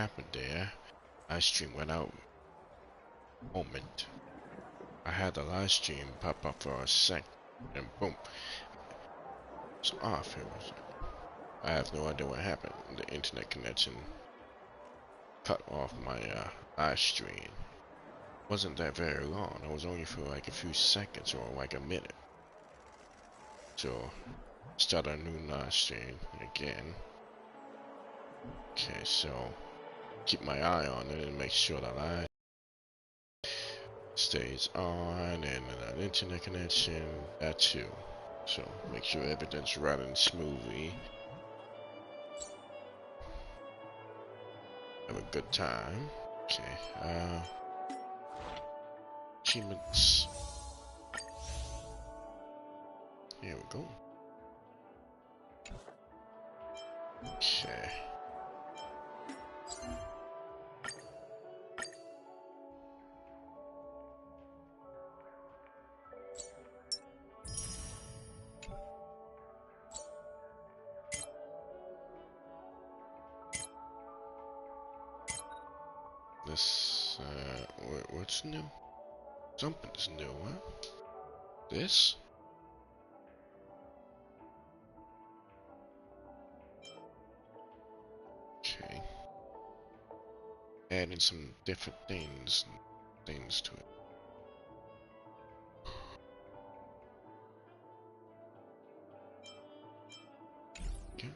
happened there. Live stream went out. Moment. I had the live stream pop up for a sec, and boom, it's off. I have no idea what happened. The internet connection cut off my live stream. Wasn't that very long. It was only for like a few seconds or like a minute. So start a new live stream again. Okay, so keep my eye on it and make sure that I stays on, and an internet connection, that too. So make sure everything's running smoothly. Have a good time. Okay, achievements. Here we go. Okay. This, what's new? Something's new, huh? This? Okay. Adding some different things to it. Okay.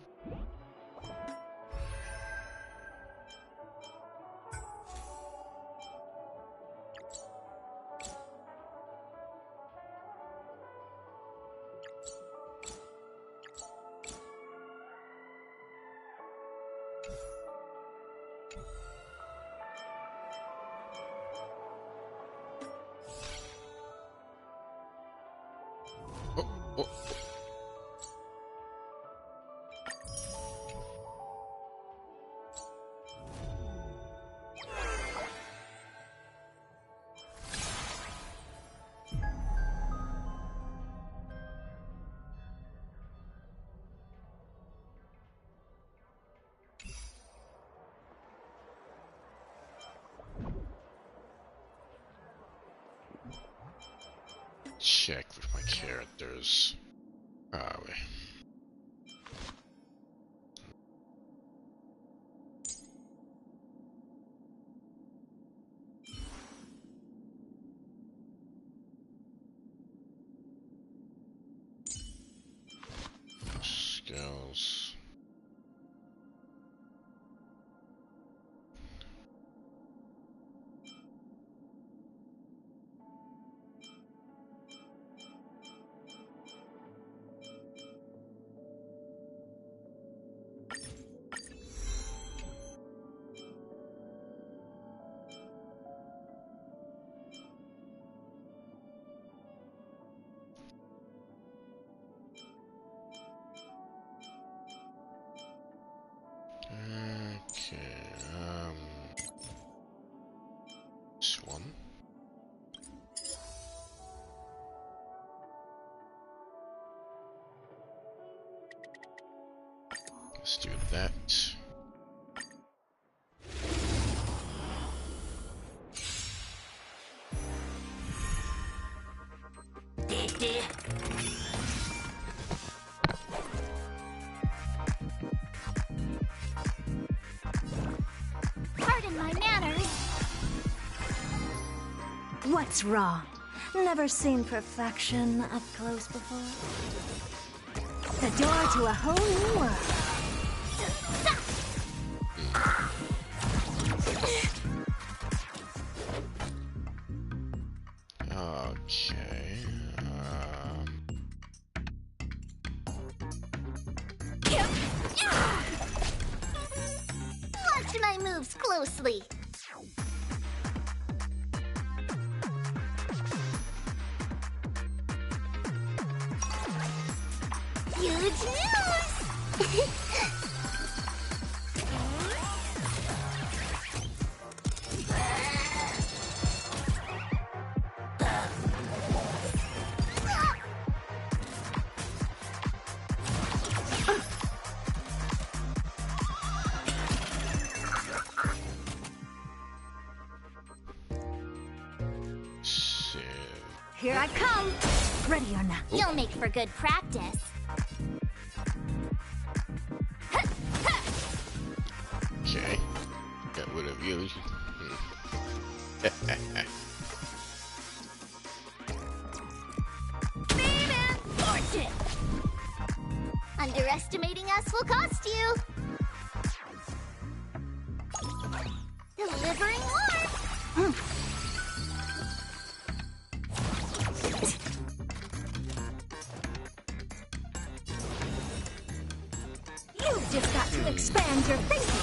Oh. Check with my characters. Wait. Skills. Okay, this one. Let's do that. Pardon my manners. What's wrong? Never seen perfection up close before? The door to a whole new world. Okay. Watch my moves closely. Huge news! Here I come. Ready or not. You'll make for good practice. Okay. Got rid of you. Fame and fortune! Underestimating us will cost you. Delivering warmth. You've just got to expand your thinking.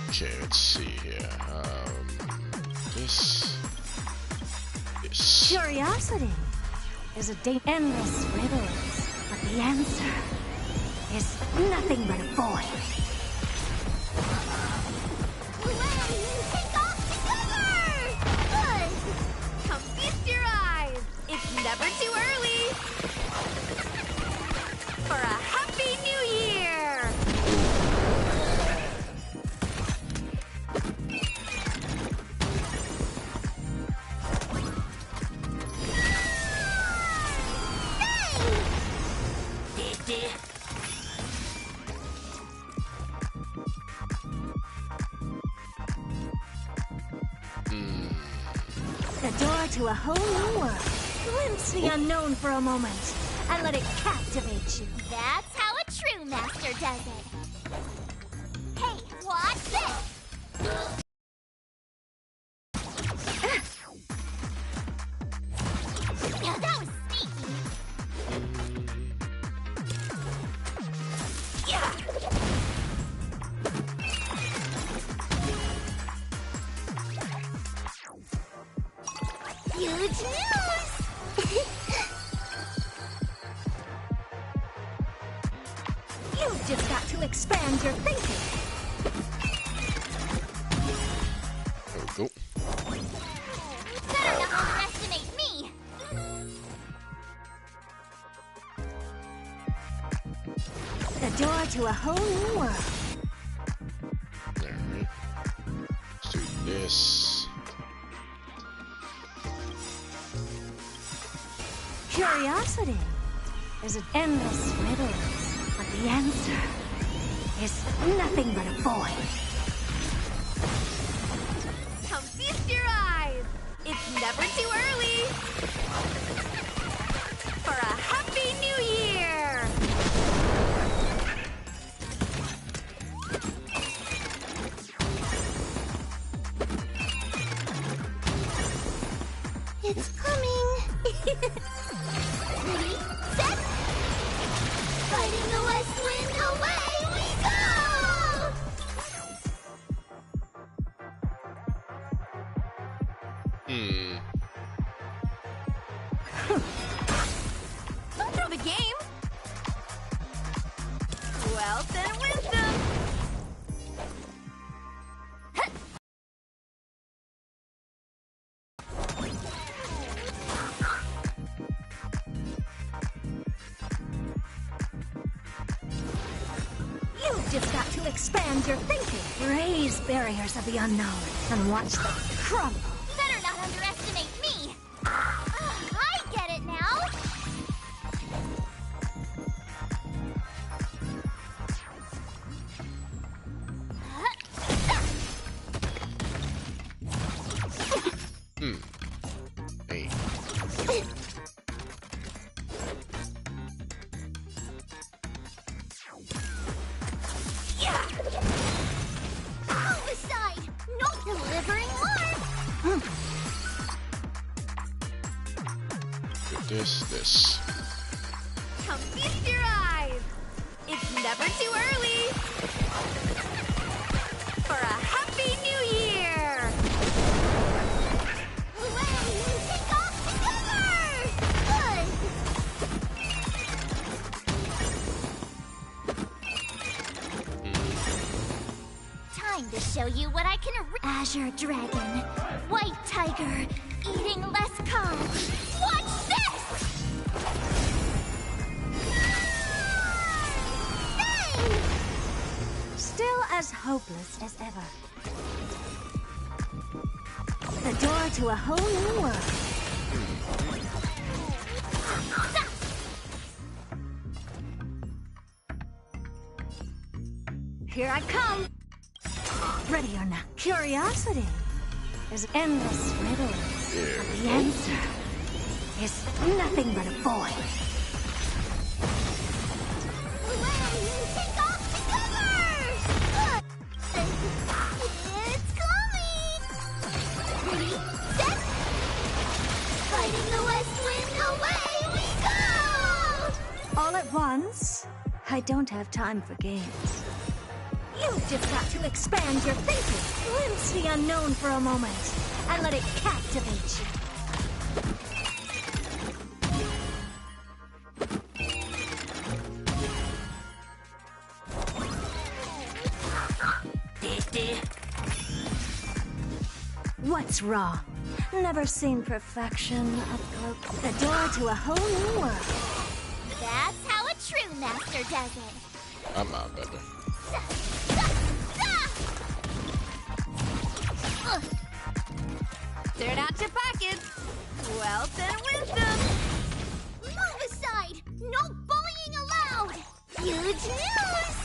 Okay, let's see here. This. Curiosity is a endless riddles, but the answer is nothing but a void. Take off together! Good! Come feast your eyes! It's never too early! For a happy new year! The door to a whole new world. Glimpse the unknown for a moment and let it captivate you. That's how a true master does it. Hey, watch this! Now that was sneaky. Yeah. Huge news! You've just got to expand your thinking. There we go. Better not underestimate me! The door to a whole new world. Alright. Let's do this. Curiosity is an endless riddles, but the answer is nothing but a void. Come feast your eyes! It's never too early! For a happy new year! It's coming! Ready, set! Fighting the west wind, away we go! Don't throw the game! Wealth and wisdom! You've just got to expand your thinking. Raise barriers of the unknown and watch them crumble. Better not underestimate me! I get it now! Hey. Yeah! Move aside! No delivering warmth! This. Come feast your eyes! It's never too early! For a happy new year! Hooray! Take off together! Good! Time to show you what I can Azure Dragon, White Tiger, eating less carbs. Watch this! Still as hopeless as ever. The door to a whole new world. Here I come. Ready or not. Curiosity is endless riddles. Yeah. But the answer is nothing but a void. Take off the cover! It's coming! Ready, set! Fighting the west wind, away we go! All at once? I don't have time for games. You've just got to expand your thinking. Glimpse the unknown for a moment and let it captivate you. What's wrong? Never seen perfection up close. The door to a whole new world. That's how a true master does it. I'm out, baby. Turn out your pockets. Wealth and wisdom. Move aside. No bullying allowed. Huge news.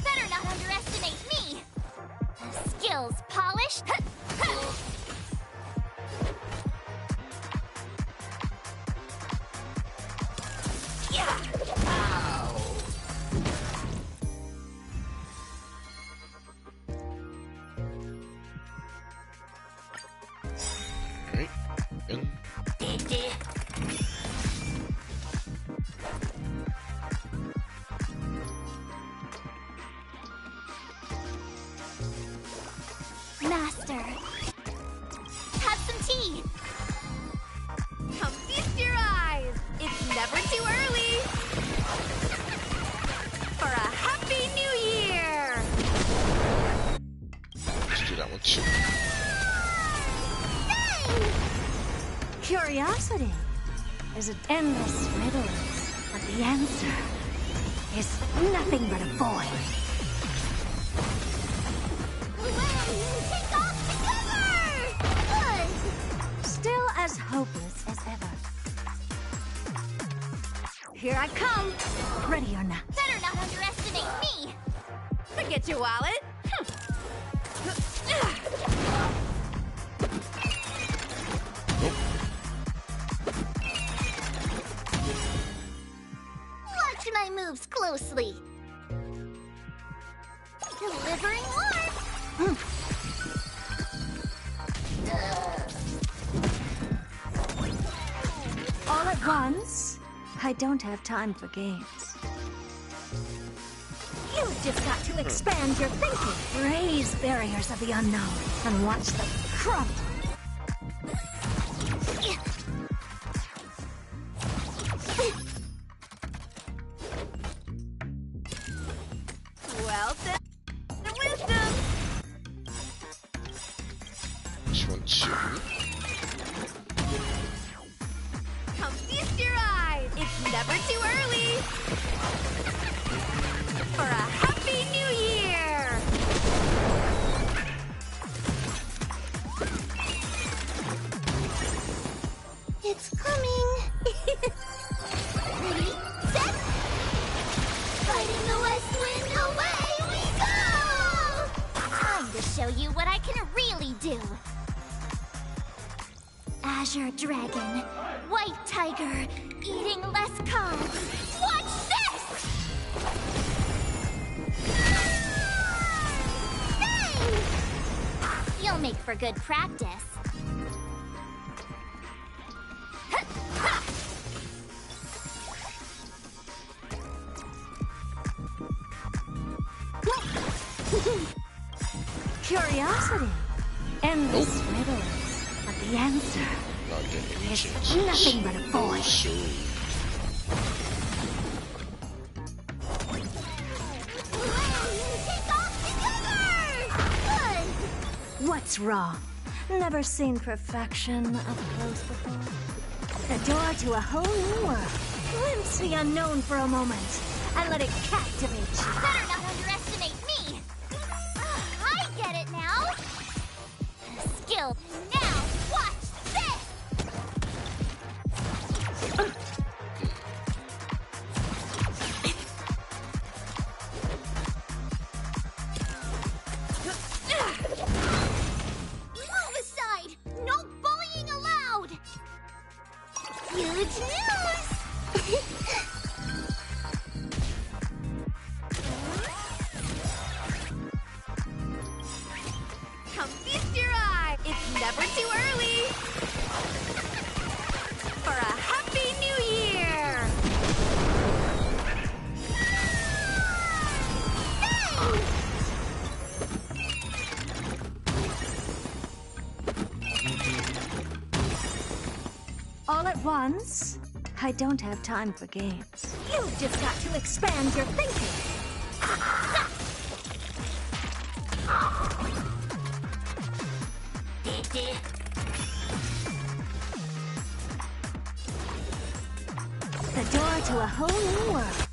Better not underestimate me. Skills polished. Yeah. Alright. In. Master, have some tea. Come feast your eyes. It's never too early. For a happy new year. Let's do that one too. Curiosity is an endless riddle, but the answer is nothing but a void. Take off the cover! Still as hopeless as ever. Here I come. Ready or not. Better not underestimate me. Forget your wallet. Watch my moves closely. Delivering warmth. All at once? I don't have time for games. You've just got to expand your thinking. Raise barriers of the unknown and watch them crumble. Wealth and wisdom. This one too. Come feast your eyes. It's never too early. For a happy new year. It's coming. Ready, set. Fighting the west wind, away we go. Time to show you what I can really do. Azure Dragon, White Tiger, eating less carbs. Watch this! Bang! You'll make for good practice. Curiosity. Endless riddles. But the answer Not getting any is chances. nothing but a void. So, What's wrong? Never seen perfection up close before? The door to a whole new world. Glimpse the unknown for a moment, and let it captivate you. Better not underestimate me! I get it now! Skill. Now, watch this! Move aside! No bullying allowed! Huge news! Come feast your eye! It's never too early! For a happy new year! All at once? I don't have time for games. You've just got to expand your thinking. The door to a whole new world.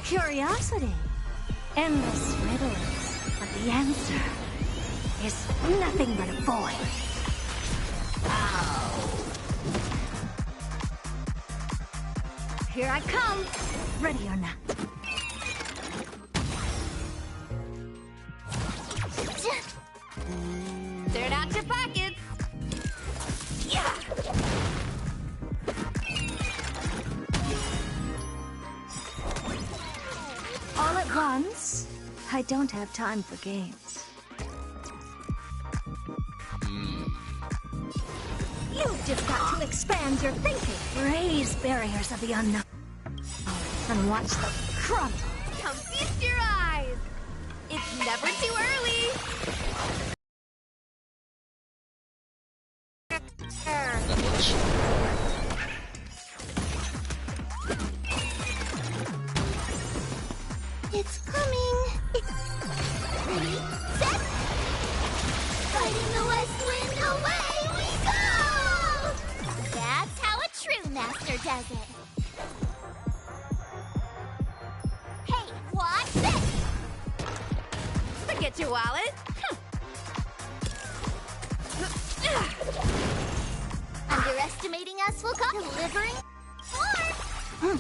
Curiosity. Endless riddles. But the answer is nothing but a void. Here I come. Ready or not. They're not your pockets! Yeah. All at once? I don't have time for games. You've just got to expand your thinking. Raise barriers of the unknown. And watch them crumble. Come feast your eyes! It's never too early! That works. It's coming. Ready, set. Fighting the west wind, away we go! That's how a true master does it. Hey, watch this! Forget your wallet! Underestimating us will come delivering more.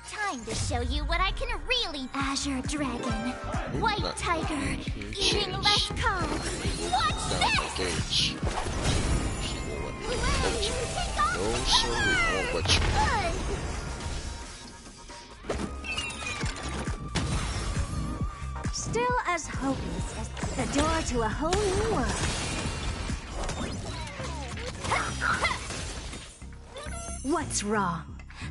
Time to show you what I can really. Azure Dragon, White Not Tiger, change. eating less cards. Watch Now this! engage. She won't let me Well, touch you you. take off No, sir, we won't let you. Good. Still as hopeless as the door to a whole new world. What's wrong?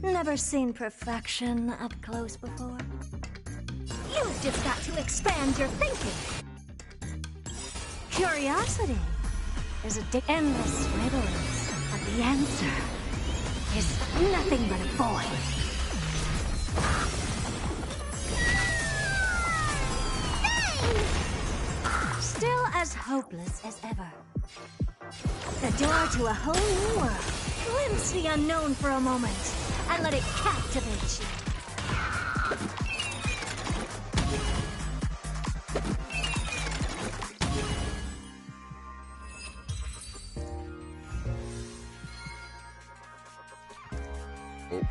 Never seen perfection up close before? You've just got to expand your thinking. Curiosity is endless riddles, but the answer is nothing but a void. Still as hopeless as ever. The door to a whole new world. Glimpse the unknown for a moment, and let it captivate you. Oh.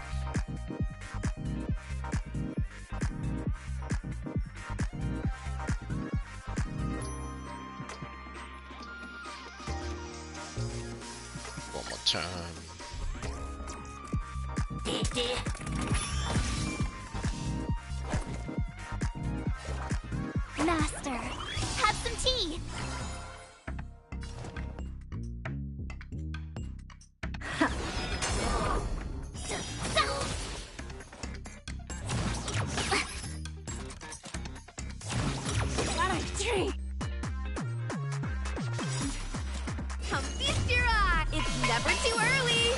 One more time. Master, have some tea. What a treat! Come feast your eye! It's never too early!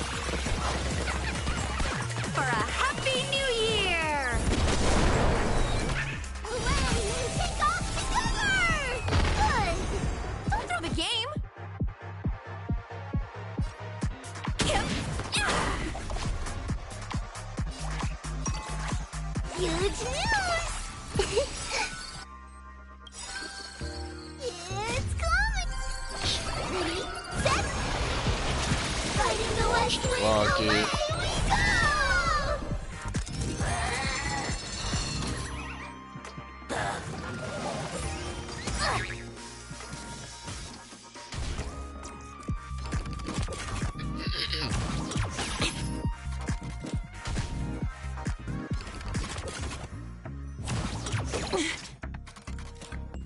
For a happy new year! Away,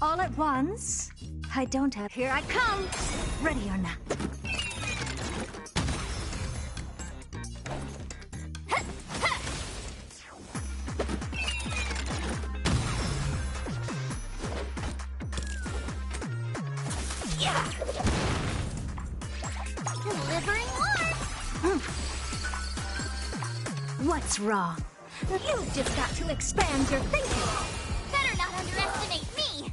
All at once? I don't have... Here I come! Ready or not. Yeah. Delivering warmth. What's wrong? You've just got to expand your thinking. Better not underestimate me.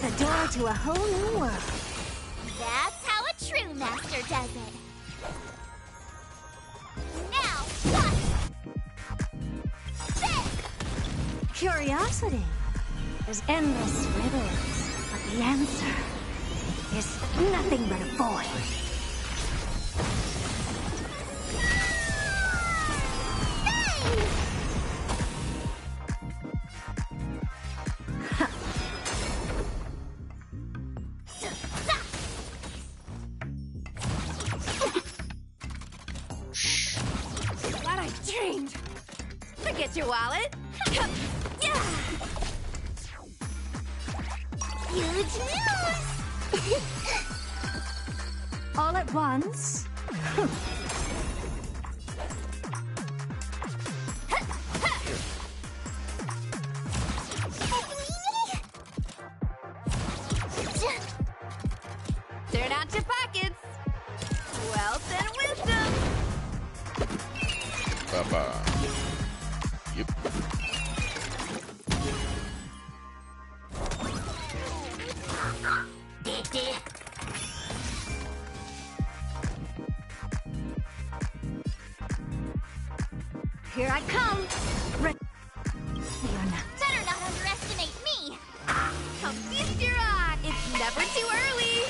The door to a whole new world. That's how a true master does it. Now, what? This! Curiosity is endless riddles, but the answer is nothing but a void. Glad I trained. Forget your wallet. Yeah. Huge news! All at once? Turn out your pockets. Wealth and wisdom. Bye-bye. Yep. Here I come! Ready or not. Better not underestimate me. Come feast your eye. It's never too early.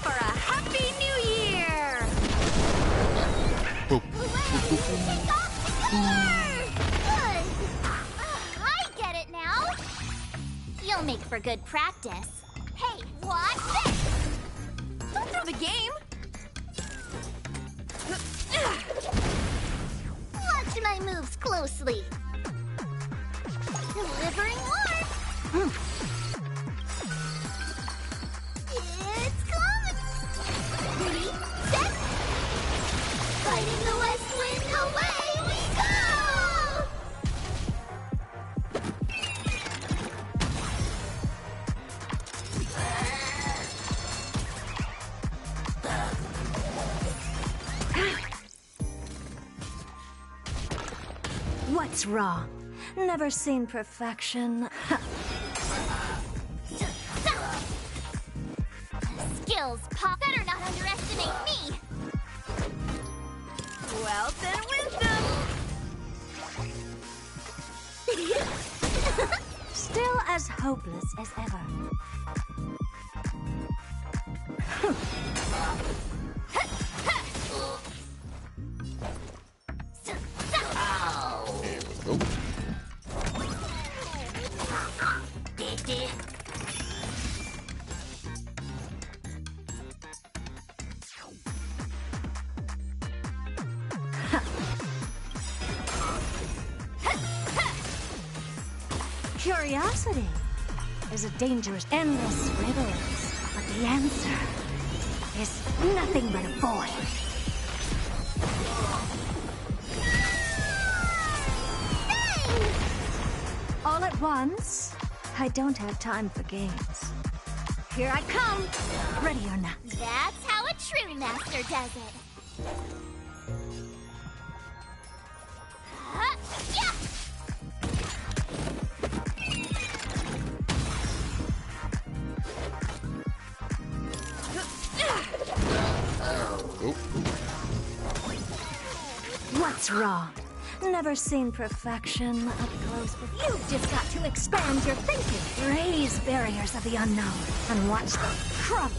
For a happy new year. Boop. Kick off together! Good. I get it now. You'll make for good practice. Hey, watch this! Don't throw the game. Watch my moves closely. Delivering warmth. It's coming. Ready, set. Fighting the west wind, away we go! What's wrong? Never seen perfection. Skills pop. Better not underestimate me. Wealth and wisdom. Still as hopeless as ever. Here we go. Curiosity is a dangerous, endless riddles, but the answer is nothing but a void. All at once? I don't have time for games. Here I come, ready or not. That's how a true master does it. Yeah! Oop. What's wrong? Never seen perfection up close before. You've just got to expand your thinking. Raise barriers of the unknown and watch them crumble.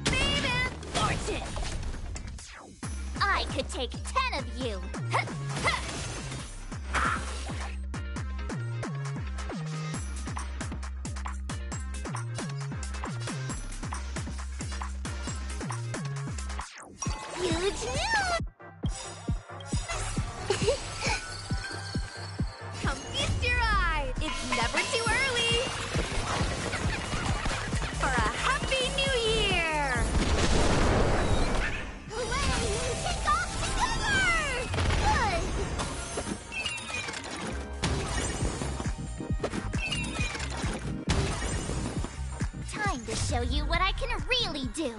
Baby, fortune! I could take 10 of you. huge news! Come feast your eye! It's never too early! For a Happy New Year! Hooray! Take off the cover! Good! Time to show you what I can really do!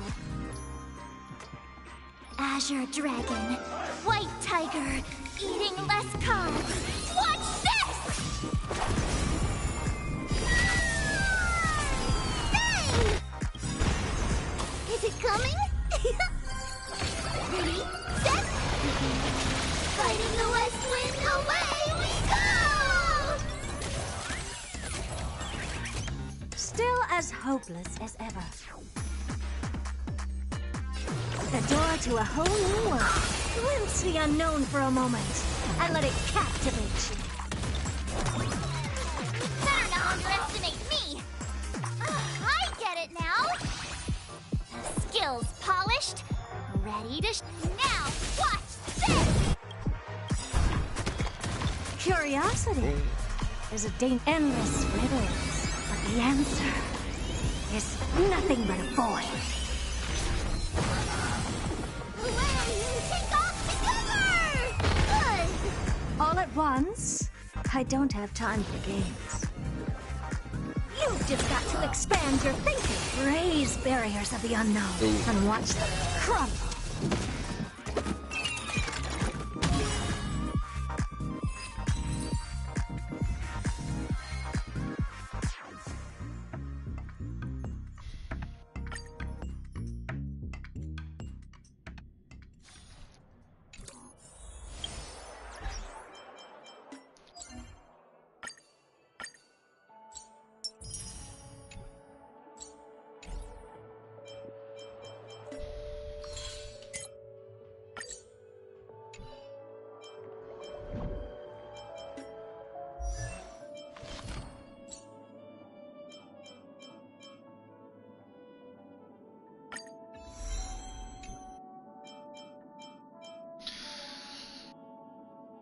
Azure Dragon, White Tiger, eating less carbs. Watch this! Dang! Is it coming? Ready, set, fighting the west wind, away we go! Still as hopeless as ever. The door to a whole new world. Glimpse the unknown for a moment, and let it captivate you. Better not underestimate me! I get it now! Skills polished, ready to now, watch this! Curiosity is a endless riddles, but the answer is nothing but a void. Take off the cover! Good! All at once? I don't have time for games. You've just got to expand your thinking, raise barriers of the unknown, and watch them crumble.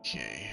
Okay.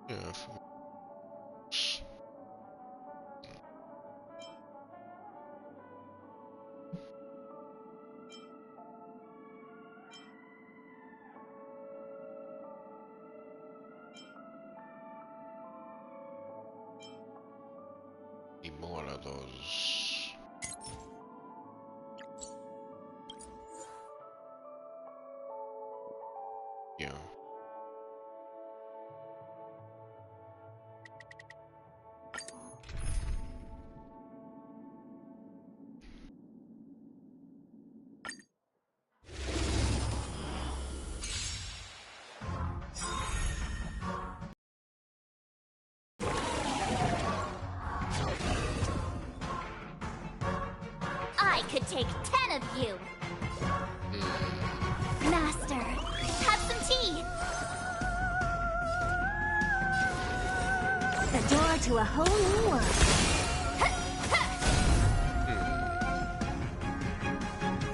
Yeah. Need more of those. Yeah. I could take 10 of you! Master, have some tea! The door to a whole new world.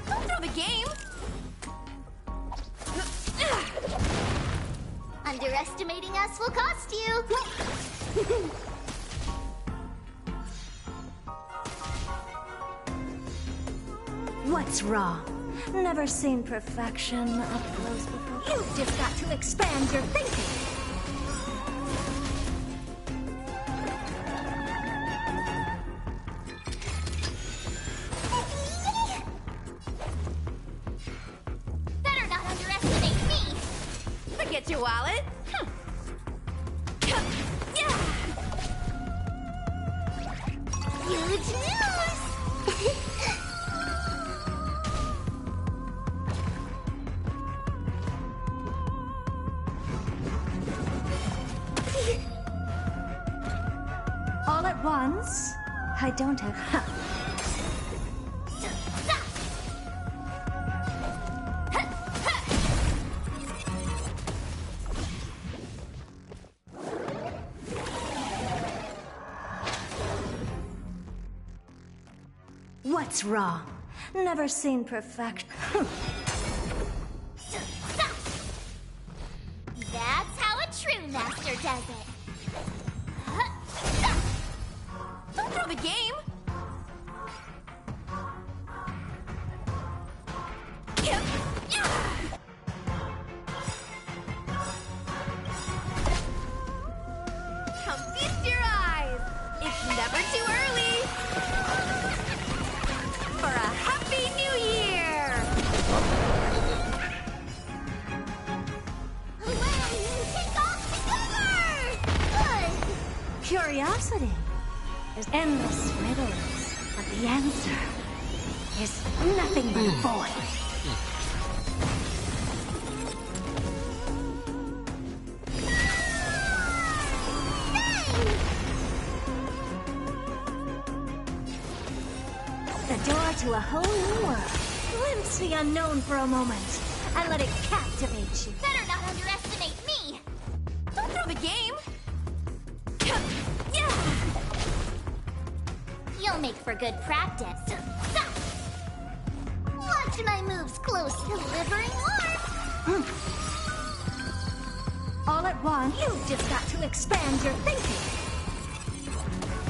Don't throw the game! Underestimating us will cost you! What's wrong? Never seen perfection up close before. You've just got to expand your thinking. get your wallet. Huge news! All at once? I don't have... What's wrong? Never seen perfection. That's how a true master does it. Don't throw the game. Come feast your eyes. It's never too early. For a happy new year. Take off together! Curiosity is endless riddles, but the answer is nothing but a void. The door to a whole new world. Glimpse the unknown for a moment and let it captivate you. Better not underestimate me! Don't throw the game. You'll make for good practice. Watch my moves close. Delivering warmth. All at once, you've just got to expand your thinking.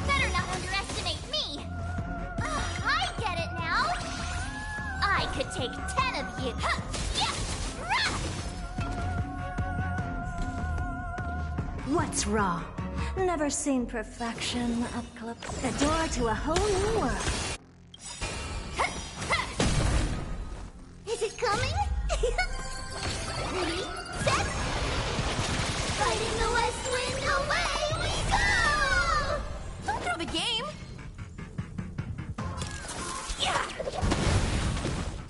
Better not underestimate me. I get it now. I could take 10 of you. What's wrong? Never seen perfection up close. The door to a whole new world. Is it coming? Ready, set. Fighting the west wind, away we go! Don't throw the game.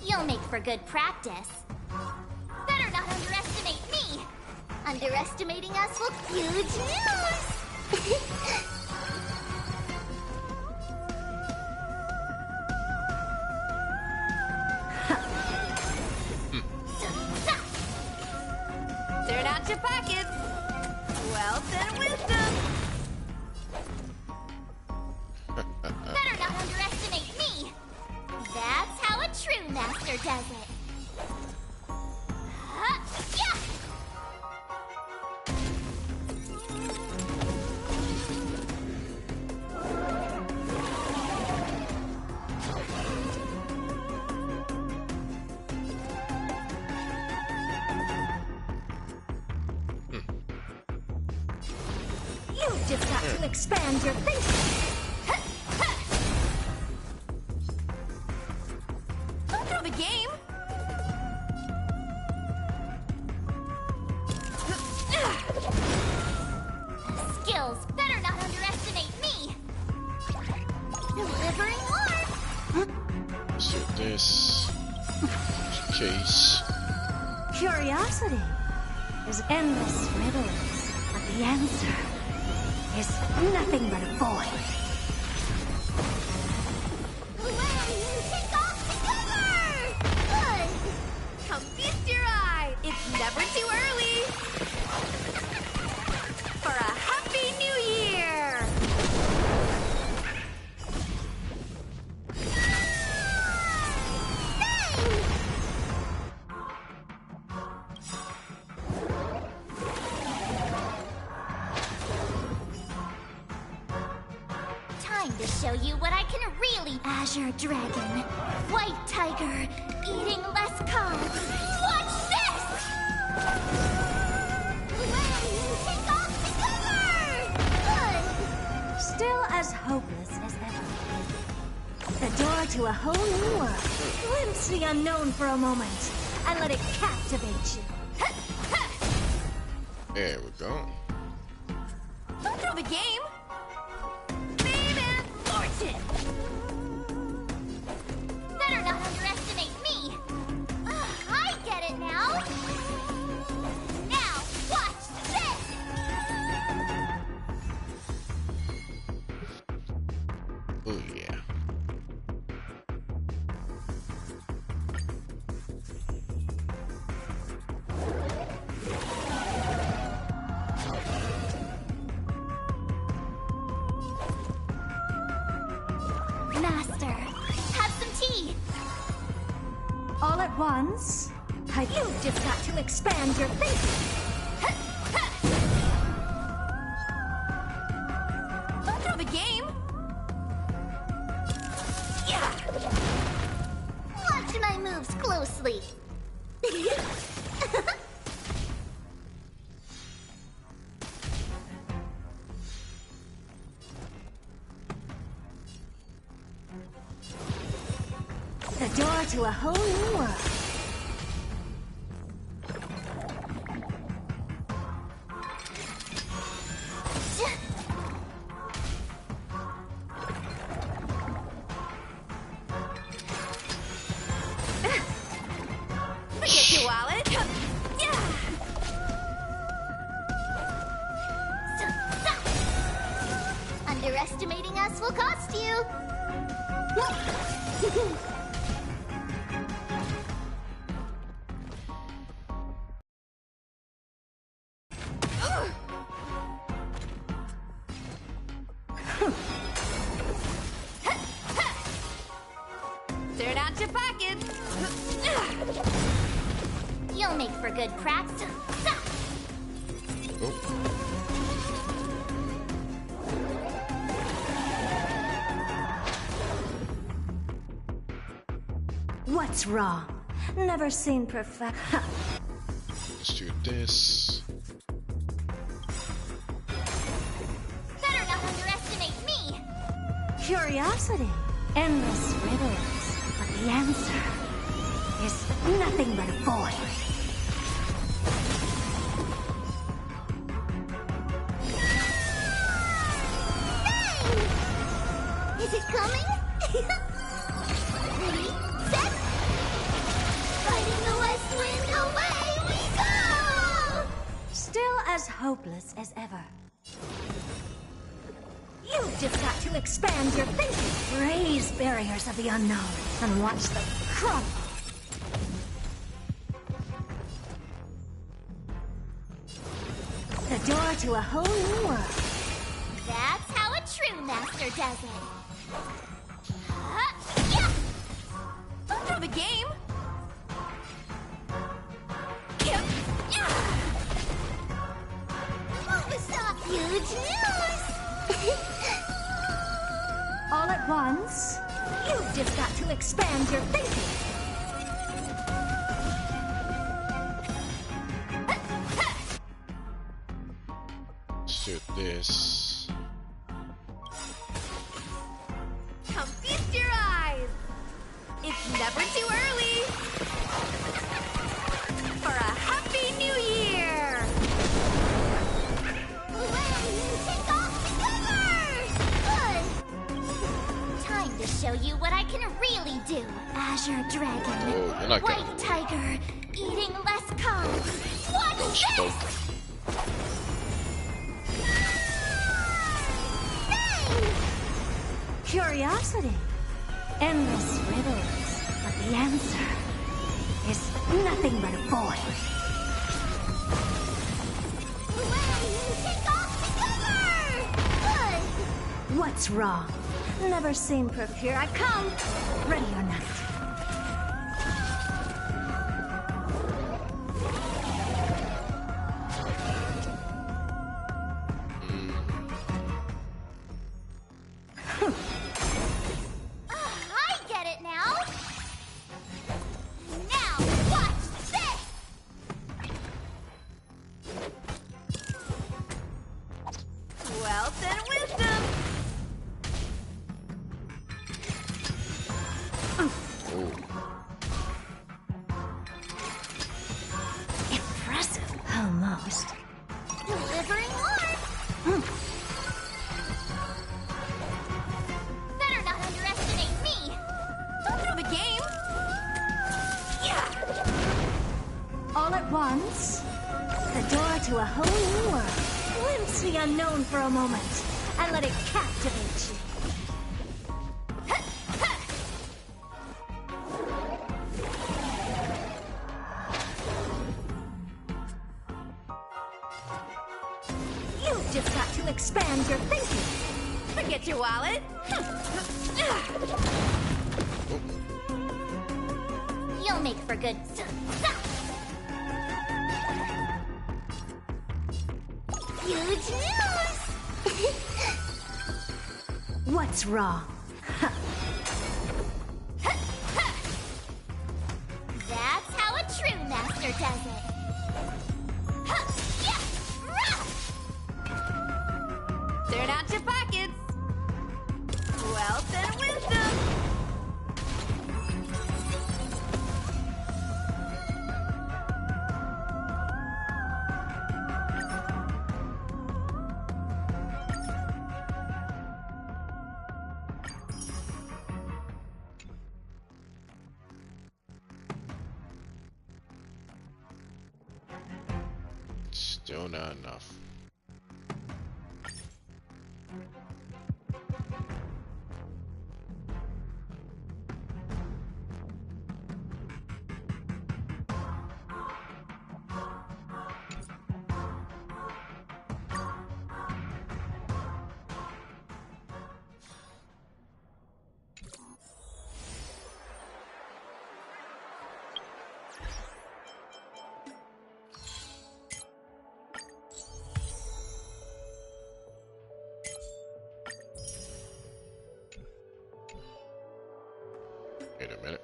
You'll make for good practice. Better not underestimate me. Underestimating us will huge news. Turn out your pockets. Wealth and wisdom. Better not underestimate me. That's how a true master does it. Yeah! You've just got to expand your thinking. Don't throw the game. Skills, better not underestimate me. Delivering warmth. So this case. Curiosity is endless riddles, but the answer is nothing but a void. Take off together! Come feast your eyes. It's never too early. For a happy new year. Time to show you what I can really. Azure Dragon, White Tiger, eating less carbs. Watch this! Take off together! Still as hopeless as ever. The door to a whole new world. Glimpse the unknown for a moment and let it captivate you. There we go. Don't throw the game. Baby, fortune. Better not underestimate me. I get it now. Now, watch this. Oh yeah. Master, have some tea. All at once? You've just got to expand your thinking. Don't throw the game. Yeah. Watch my moves closely. The door to a whole new world. Forget your wallet. Yeah. Underestimating us will cost you. Turn out your pockets. You'll make for good practice. What's wrong? Never seen perfect. Let's do this. Better not underestimate me. Curiosity. Endless riddles. But the answer is nothing but a void. Is it coming? Ready, set. Fighting the west wind, away we go! Still as hopeless as ever. You've just got to expand your thinking. Raise barriers of the unknown and watch them crumble. The door to a whole new world. That's how a true master does it. Yeah! Don't throw the game. Yeah. Stop! Huge news! All at once? You've just got to expand your thinking. Let's do this. Come feast your eyes. It's never too early. For a happy new year. Take off the cover! Good! Time to show you what I can really do. Azure Dragon, Oh, you're not White gonna Tiger, eating less carbs. Watch this! spoke. Curiosity. Endless riddles. But the answer is nothing but a void. Take off the cover! Good! What's wrong? Never seen here I come. Ready or not. I get it now! Now, watch this! Wealth and wisdom. at once. The door to a whole new world. Glimpse the unknown for a moment and let it captivate you. You've just got to expand your thinking. Forget your wallet. You'll make for good. Huge news! What's wrong? That's how a true master does it. Turn out your pockets. Wealth and wisdom. Still not enough. Wait a minute.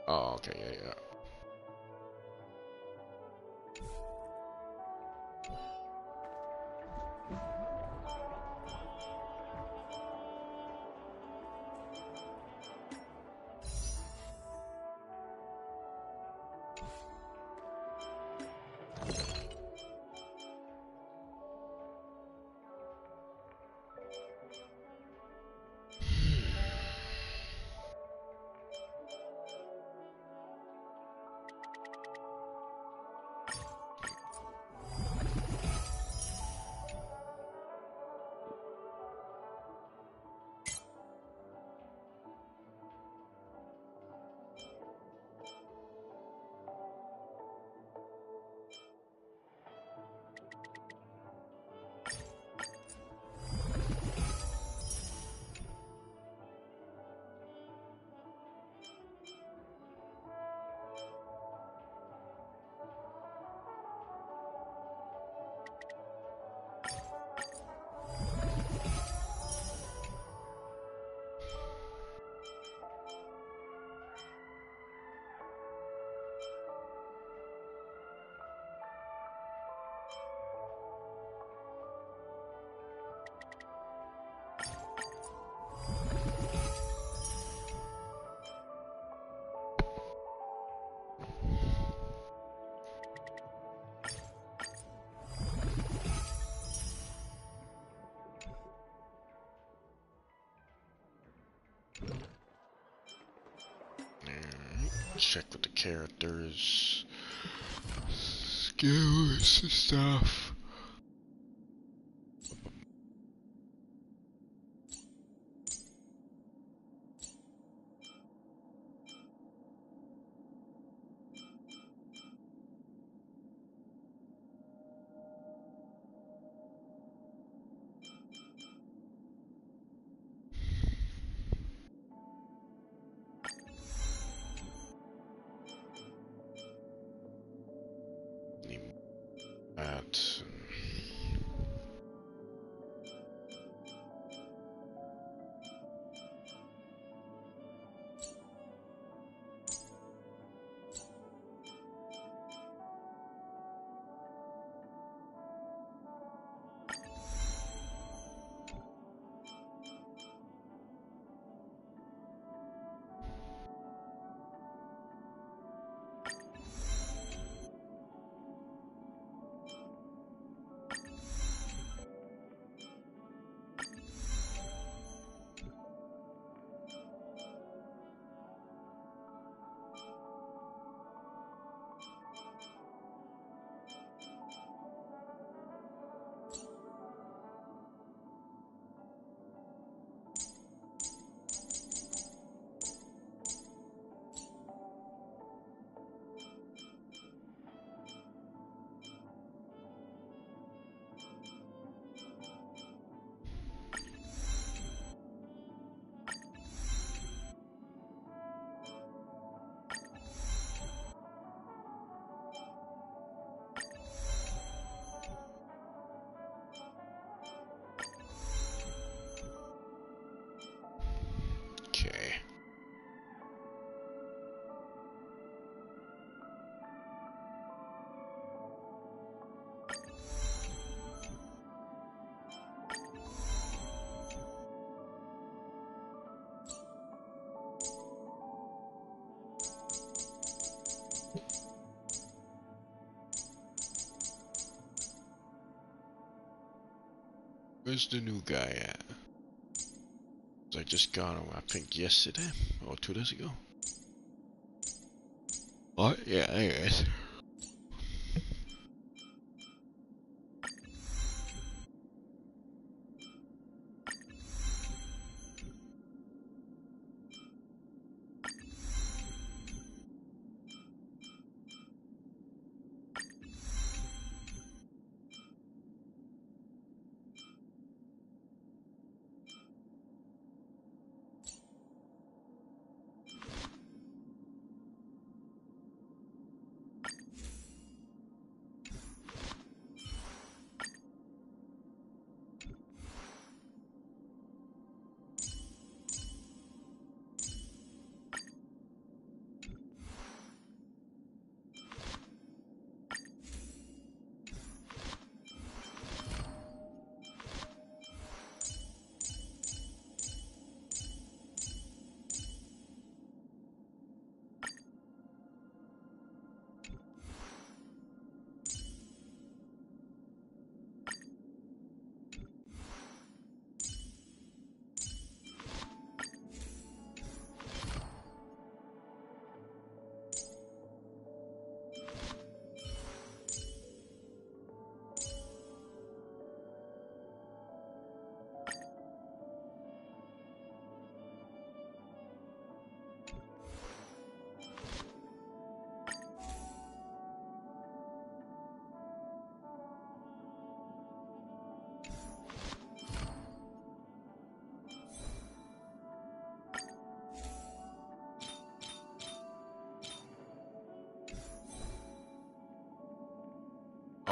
Oh, okay, yeah. Check with the characters, skills and stuff. At Where's the new guy at? I just got him, I think yesterday or 2 days ago. Oh yeah, there he is.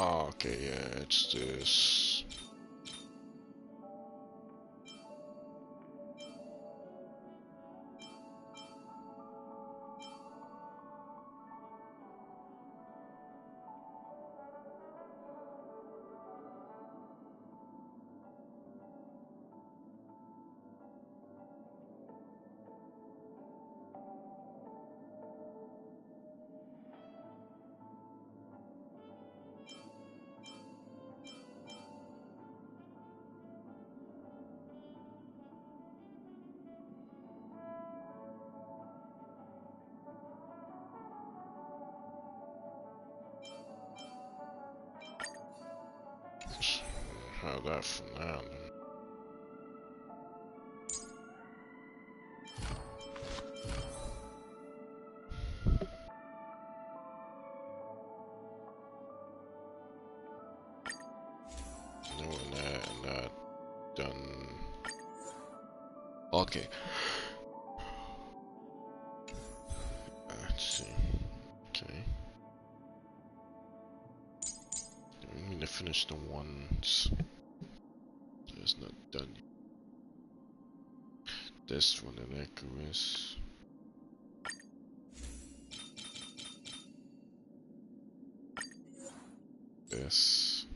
Oh, okay, yeah, it's this. How that from now? No, not done. Okay. Let's see. Okay. We need to finish the ones that's not done yet. This one, and Icarus. This.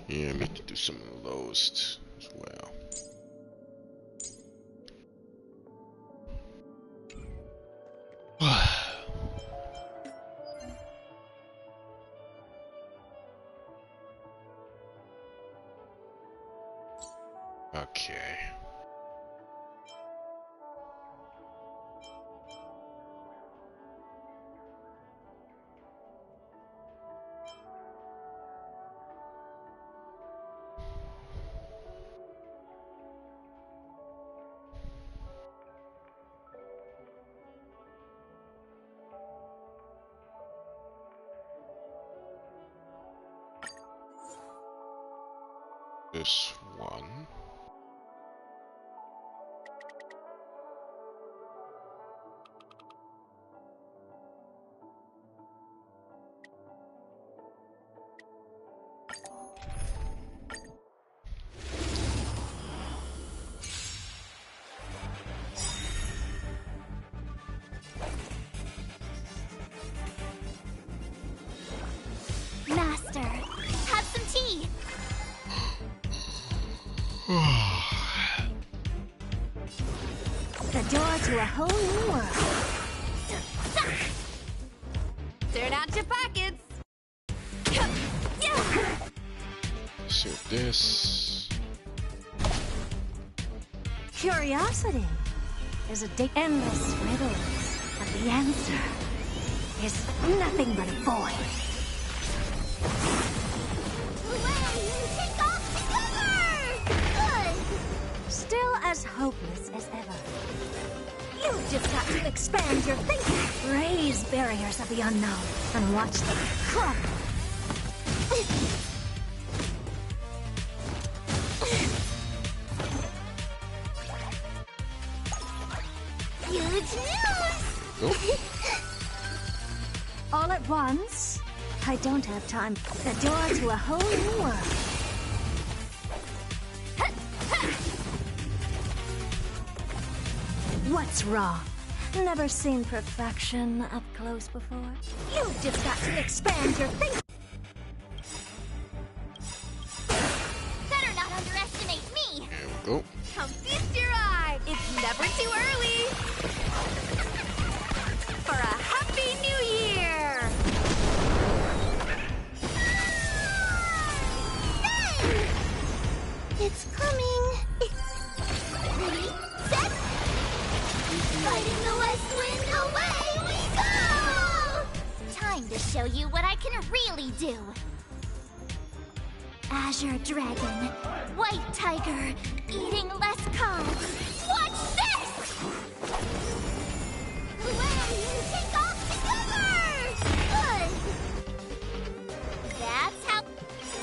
Yeah, we can do some of those as well. Okay. This one. The door to a whole new world. Turn out your pockets. Let's see what this. Curiosity is a endless riddles, but the answer is nothing but a void. Take off the cover! Good! Still as hopeless as ever. You've just got to expand your thinking, raise barriers of the unknown, and watch them crumble. Huge news! Oh, All at once? I don't have time. The door to a whole new world. What's wrong? Never seen perfection up close before? You've just got to expand your thinking. Better not underestimate me! here we go. Come feast your eye. It's never too early. For a happy new year. It's coming! Ready, set! Fighting the west wind, away we go! Time to show you what I can really do. Azure Dragon, White Tiger, eating less carbs. Watch this! Take off the cover! Good! That's how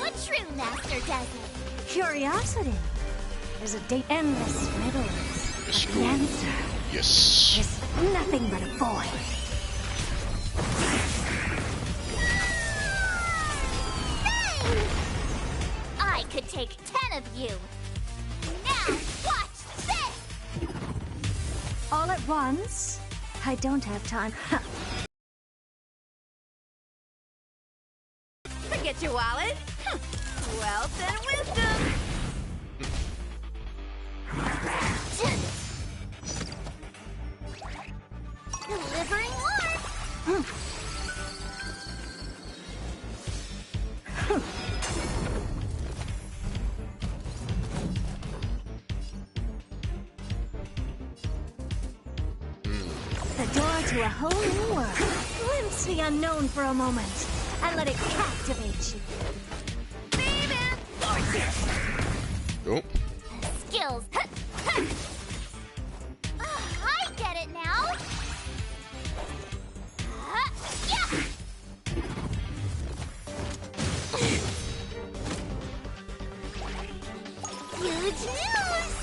a true master does it. Curiosity is a endless riddles. Let's The go. answer Yes. is nothing but a void. I could take 10 of you. Now, watch this! All at once? I don't have time. Forget your wallet. Wealth and wisdom. Delivering warmth! The door to a whole new world. Glimpse the unknown for a moment and let it captivate you. Baby. Oh, Skills. I get it now. Yeah. Huge news!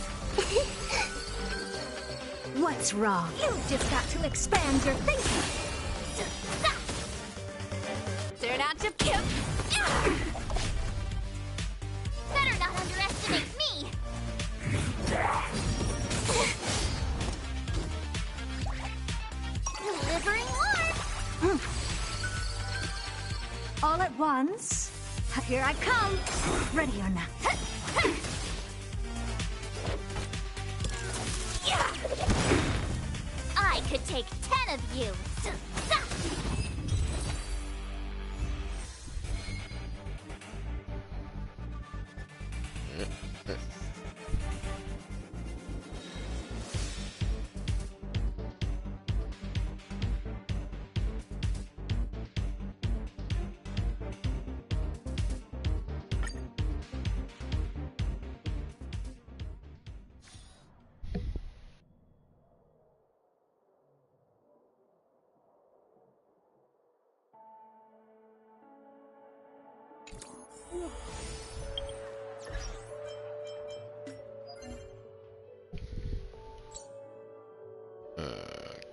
What's wrong? You've just got to expand your thinking. Turn out your Better not underestimate me. Delivering warmth! All at once? Here I come. Ready or not. I could take 10 of you.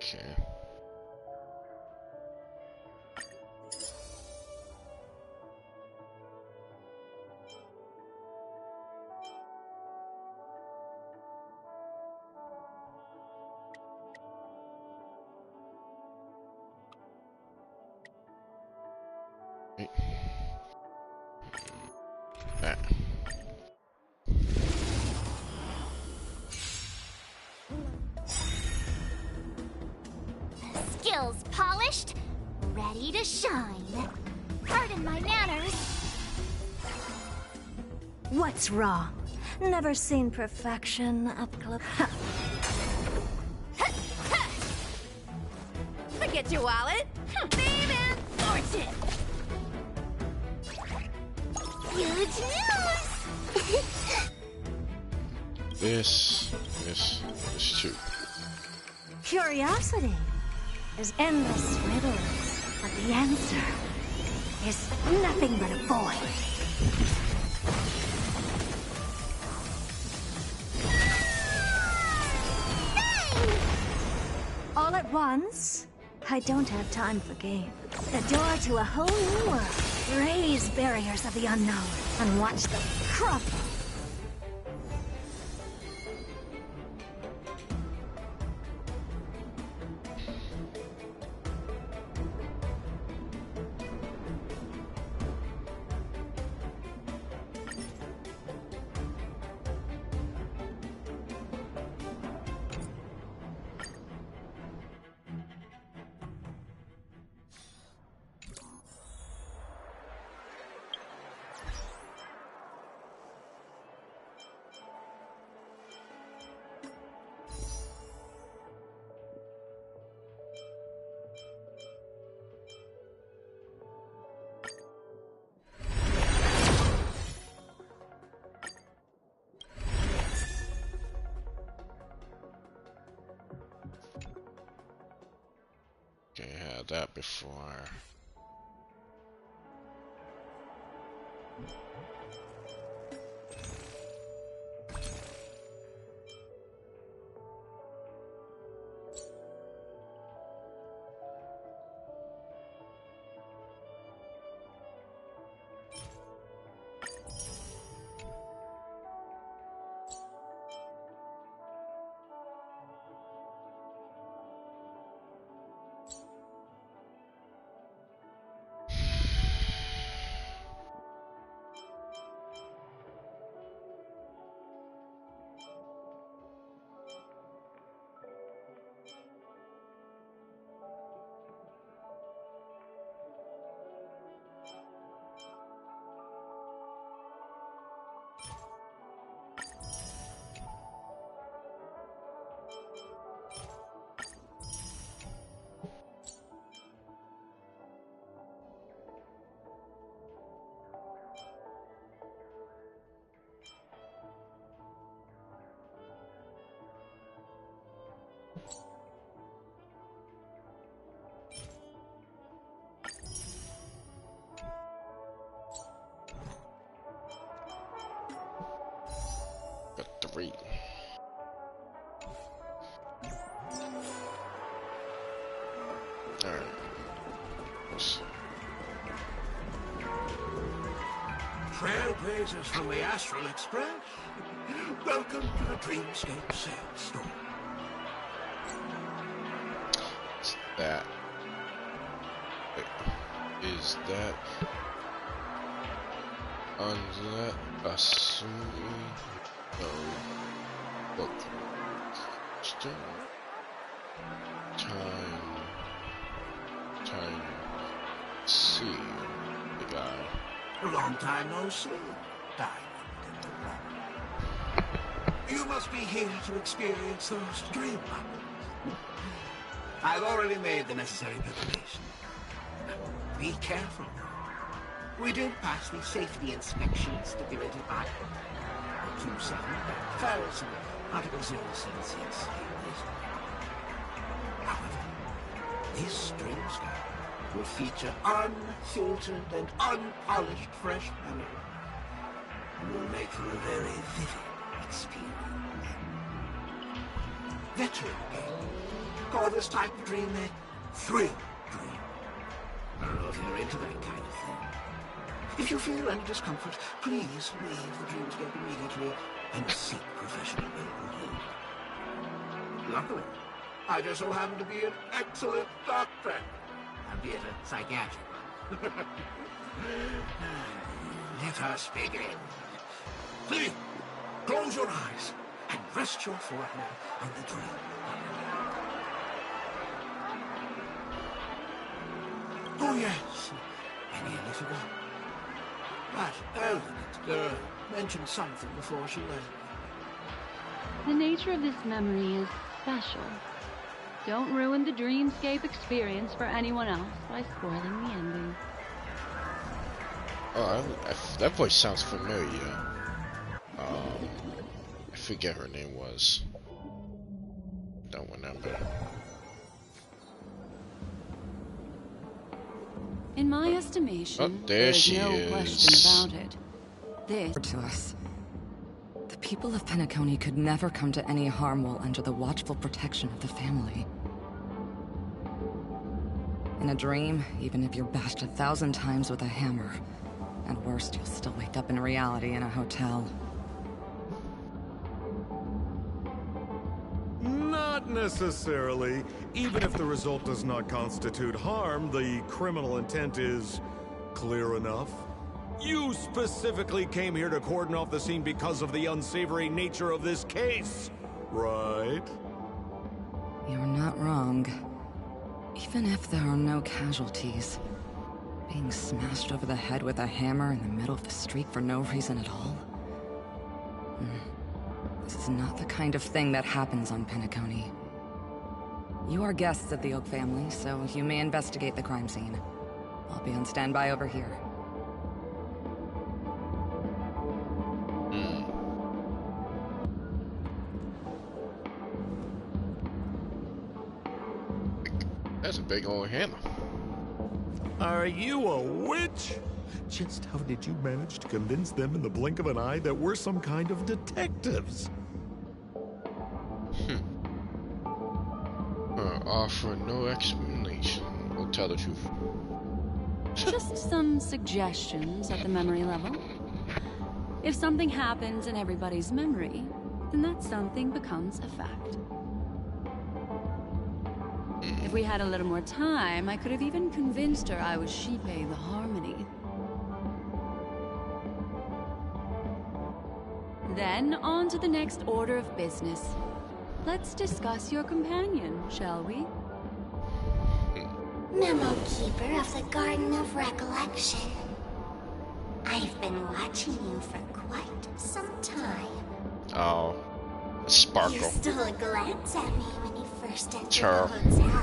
okay. Right. That. skills polished, ready to shine. Pardon my manners. What's wrong? Never seen perfection up close. Forget your wallet. Fame and fortune. Huge news! This too. Curiosity is endless riddles, but the answer is nothing but a void. All at once? I don't have time for games. The door to a whole new world. Raise barriers of the unknown and watch them crumble. Okay, I had that before. Got 3. Alright. Trailblazers from the Astral Express. Welcome to the Dreamscape Sales Store. Is that? Is that? Unlet assuming no book. Still time see the guy. A long time no see, Diamond. You must be here to experience those dream bubbles. I've already made the necessary preparation. Be careful. We did pass the safety inspection stipulated by 27 Ferris Article 076. However, this dreamscape will feature unfiltered and unpolished fresh memory. And will make for a very vivid experience. Veteran game. Call this type of dream a thrill dream. I don't know if you're into that kind of thing. If you feel any discomfort, please leave the dreamscape immediately and seek professional help. Luckily, I just so happen to be an excellent doctor, albeit a psychiatric one. Let us begin. Please, close your eyes and rest your forehead on the dream. Oh, yes. I nearly forgot. Right, Eldon mentioned something before she left. The nature of this memory is special. Don't ruin the dreamscape experience for anyone else by spoiling the ending. Oh, that voice sounds familiar. I forget her name was. Don't remember. In my estimation, Oh, there there's she no is. question about it. This To us. The people of Penacony could never come to any harm while under the watchful protection of the family. In a dream, even if you're bashed 1,000 times with a hammer, at worst, you'll still wake up in reality in a hotel. Not necessarily. Even if the result does not constitute harm, the criminal intent is clear enough. You specifically came here to cordon off the scene because of the unsavory nature of this case, right? You're not wrong. Even if there are no casualties, being smashed over the head with a hammer in the middle of the street for no reason at all? This is not the kind of thing that happens on Penacony. You are guests of the Oak family, so you may investigate the crime scene. I'll be on standby over here. That's a big old hammer. Are you a witch? Just how did you manage to convince them in the blink of an eye that we're some kind of detectives? Offer no explanation. We'll tell the truth. just some suggestions at the memory level. If something happens in everybody's memory, then that something becomes a fact. If we had a little more time, I could have even convinced her I was Shipe the Harmony. Then, on to the next order of business. Let's discuss your companion, shall we? Memo Keeper of the Garden of Recollection. I've been watching you for quite some time. Oh, You Sparkle. stole a glance at me when you first entered Sure. the hotel.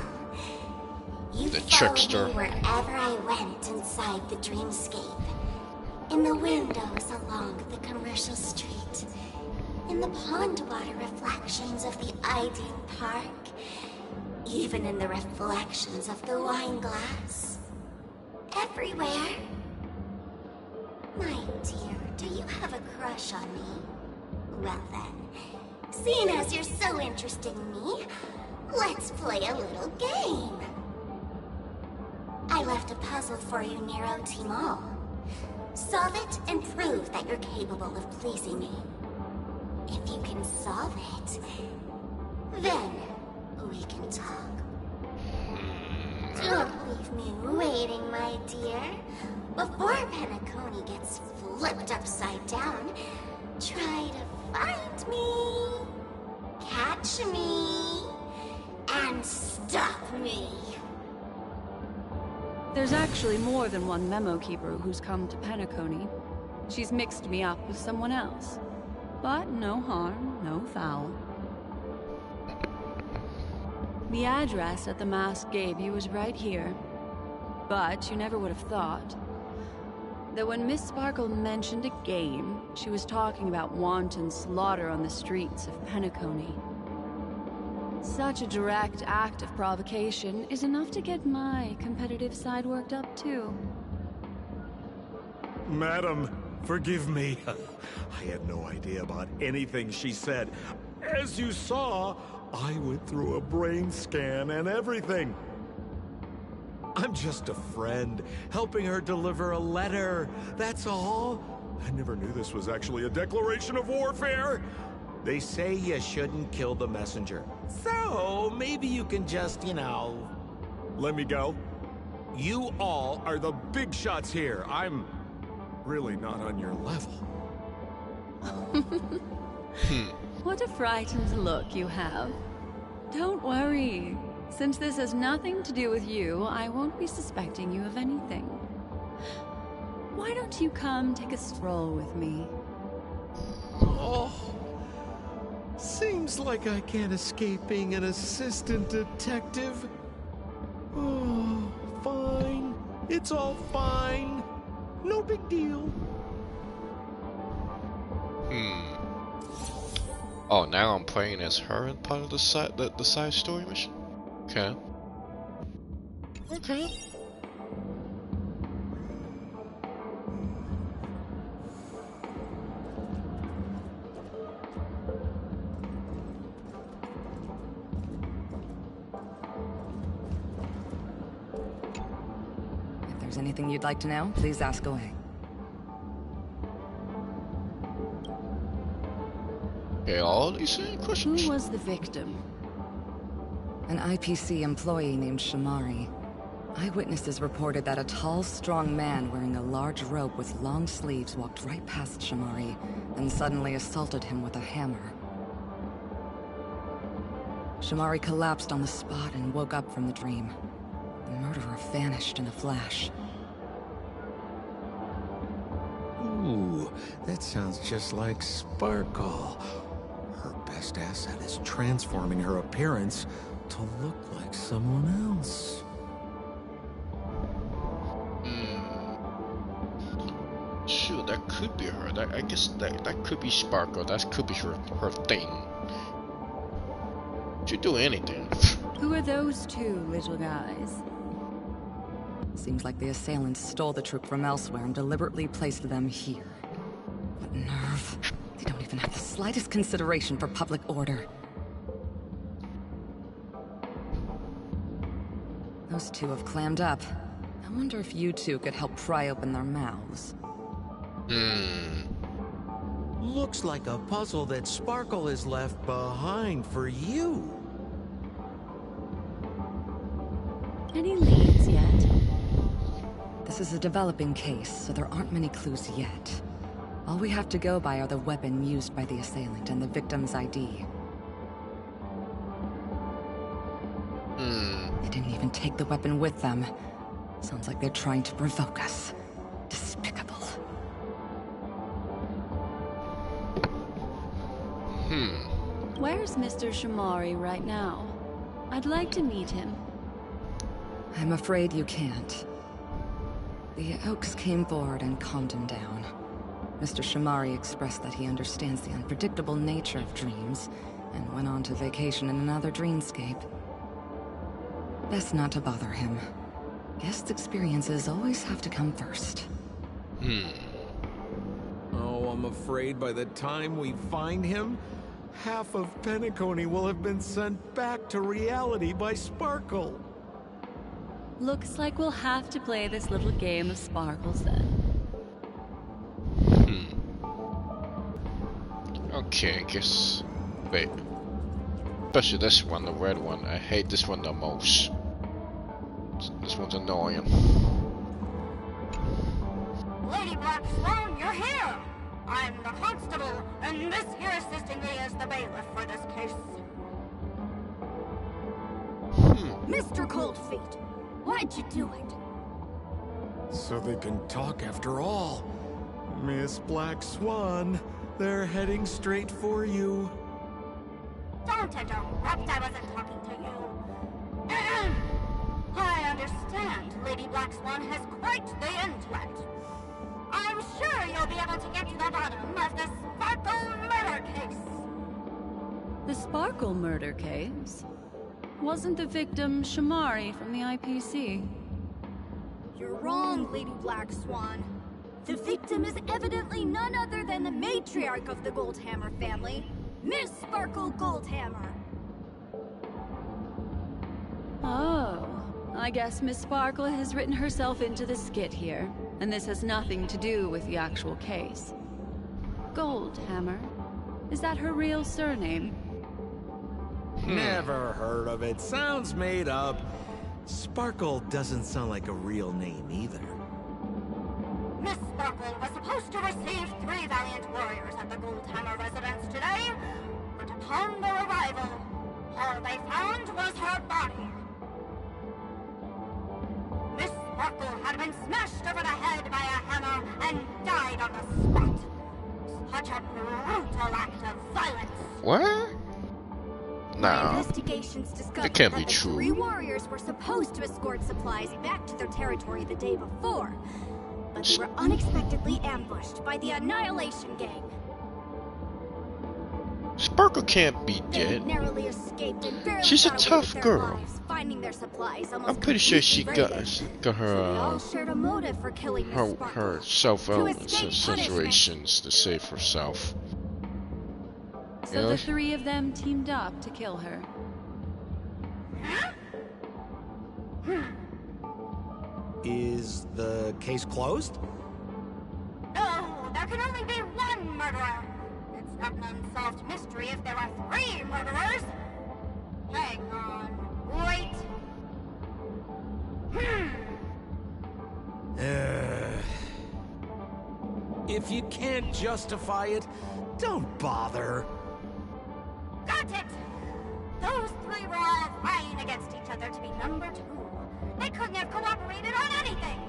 You The followed trickster. me wherever I went inside the dreamscape. In the windows along the commercial street. In the pond water reflections of the Ideen Park. Even in the reflections of the wine glass. Everywhere. My dear, do you have a crush on me? Well then, seeing as you're so interested in me, let's play a little game. I left a puzzle for you near OT Mall. Solve it and prove that you're capable of pleasing me. If you can solve it, then we can talk. Don't leave me waiting, my dear. Before Penacony gets flipped upside down, try to find me, catch me, and stop me. There's actually more than one memo keeper who's come to Penacony. She's mixed me up with someone else. But no harm, no foul. The address that the mask gave you is right here. But you never would have thought that when Miss Sparkle mentioned a game, she was talking about wanton slaughter on the streets of Penacony. Such a direct act of provocation is enough to get my competitive side worked up too. Madam, forgive me. I had no idea about anything she said. As you saw, I went through a brain scan and everything. I'm just a friend, helping her deliver a letter. That's all. I never knew this was actually a declaration of warfare. They say you shouldn't kill the messenger. So, maybe you can just, let me go. You all are the big shots here. I'm really not on your level. What a frightened look you have. Don't worry. Since this has nothing to do with you, I won't be suspecting you of anything. Why don't you come take a stroll with me? Oh, seems like I can't escape being an assistant detective. Oh, fine. It's all fine. No big deal. Oh, now I'm playing as her in part of the side story mission? Okay. Okay. If there's anything you'd like to know, please ask away. Okay, all these questions? Who was the victim? An IPC employee named Shamari. Eyewitnesses reported that a tall, strong man wearing a large robe with long sleeves walked right past Shamari, then suddenly assaulted him with a hammer. Shamari collapsed on the spot and woke up from the dream. The murderer vanished in a flash. Ooh, that sounds just like Sparkle. Her best asset is transforming her appearance to look like someone else. Shoot, that could be her. I guess that could be Sparkle. That could be her thing. She'd do anything. Who are those two little guys? Seems like the assailants stole the troop from elsewhere and deliberately placed them here. What nerve. They don't even have the slightest consideration for public order. Those two have clammed up. I wonder if you two could help pry open their mouths. Looks like a puzzle that Sparkle has left behind for you. Any leads yet? This is a developing case, so there aren't many clues yet. All we have to go by are the weapon used by the assailant and the victim's ID. They didn't even take the weapon with them. Sounds like they're trying to provoke us. Despicable. Where's Mr. Shamari right now? I'd like to meet him. I'm afraid you can't. The Oaks came forward and calmed him down. Mr. Shamari expressed that he understands the unpredictable nature of dreams, and went on to vacation in another dreamscape. Best not to bother him. Guest experiences always have to come first. Oh, I'm afraid by the time we find him, half of Penacony will have been sent back to reality by Sparkle. Looks like we'll have to play this little game of sparkles then. Okay, I guess. Wait. Especially this one, the red one. I hate this one the most. This one's annoying. Lady Black Swan, you're here! I'm the constable, and this here assisting me is the bailiff for this case. Mr. Cold Feet, why'd you do it? So they can talk after all. Miss Black Swan, they're heading straight for you. Don't interrupt, I wasn't talking to you. I understand Lady Black Swan has quite the intellect. I'm sure you'll be able to get to the bottom of the Sparkle murder case. The Sparkle murder case? Wasn't the victim Shamari from the IPC? You're wrong, Lady Black Swan. The victim is evidently none other than the matriarch of the Goldhammer family, Miss Sparkle Goldhammer. Oh, I guess Miss Sparkle has written herself into the skit here, and this has nothing to do with the actual case. Goldhammer? Is that her real surname? Never heard of it. Sounds made up. Sparkle doesn't sound like a real name either. Miss Sparkle was supposed to receive 3 valiant warriors at the Goldhammer residence today, but upon their arrival, all they found was her body. Sparkle had been smashed over the head by a hammer and died on the spot. Such a brutal act of violence. What? My Nah, investigations discovered that can't that be the true. three warriors were supposed to escort supplies back to their territory the day before, but they were unexpectedly ambushed by the Annihilation Gang. Sparkle can't be They dead. narrowly escaped and barely She's a got away with tough their girl. lives, finding their supplies almost I'm pretty sure she completely got raided. got So they all her shared a motive for killing Miss her Sparkle. her self To escape situations to save herself. So the three of them teamed up to kill her. Is the case closed? No, there can only be one murderer. It's not an unsolved mystery if there are three murderers. Hang on. Wait. If you can't justify it, don't bother. Got it! Those three were all vying against each other to be number two. They couldn't have cooperated on anything.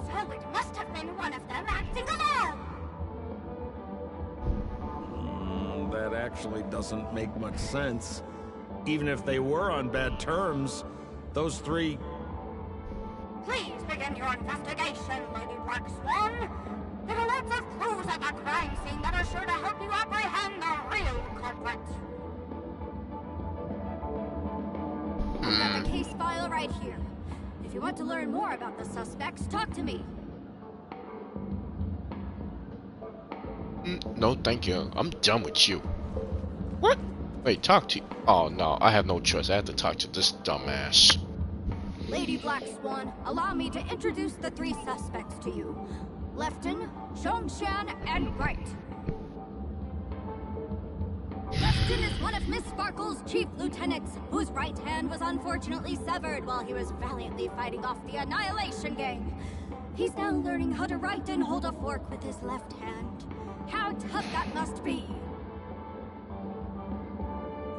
So it must have been one of them acting alone. That actually doesn't make much sense. Even if they were on bad terms, those three... Please begin your investigation, Lady Black Swan. There are lots of clues at the crime scene that are sure to help you apprehend the real culprit. I've got the case file right here. If you want to learn more about the suspects, talk to me. No, thank you. I'm done with you. What? Wait, talk to you? Oh no, I have no choice. I have to talk to this dumbass. Lady Black Swan, allow me to introduce the three suspects to you. Lefton, Zhongshan, and Wright. Lefton is one of Miss Sparkle's chief lieutenants, whose right hand was unfortunately severed while he was valiantly fighting off the Annihilation Gang. He's now learning how to write and hold a fork with his left hand. How tough that must be!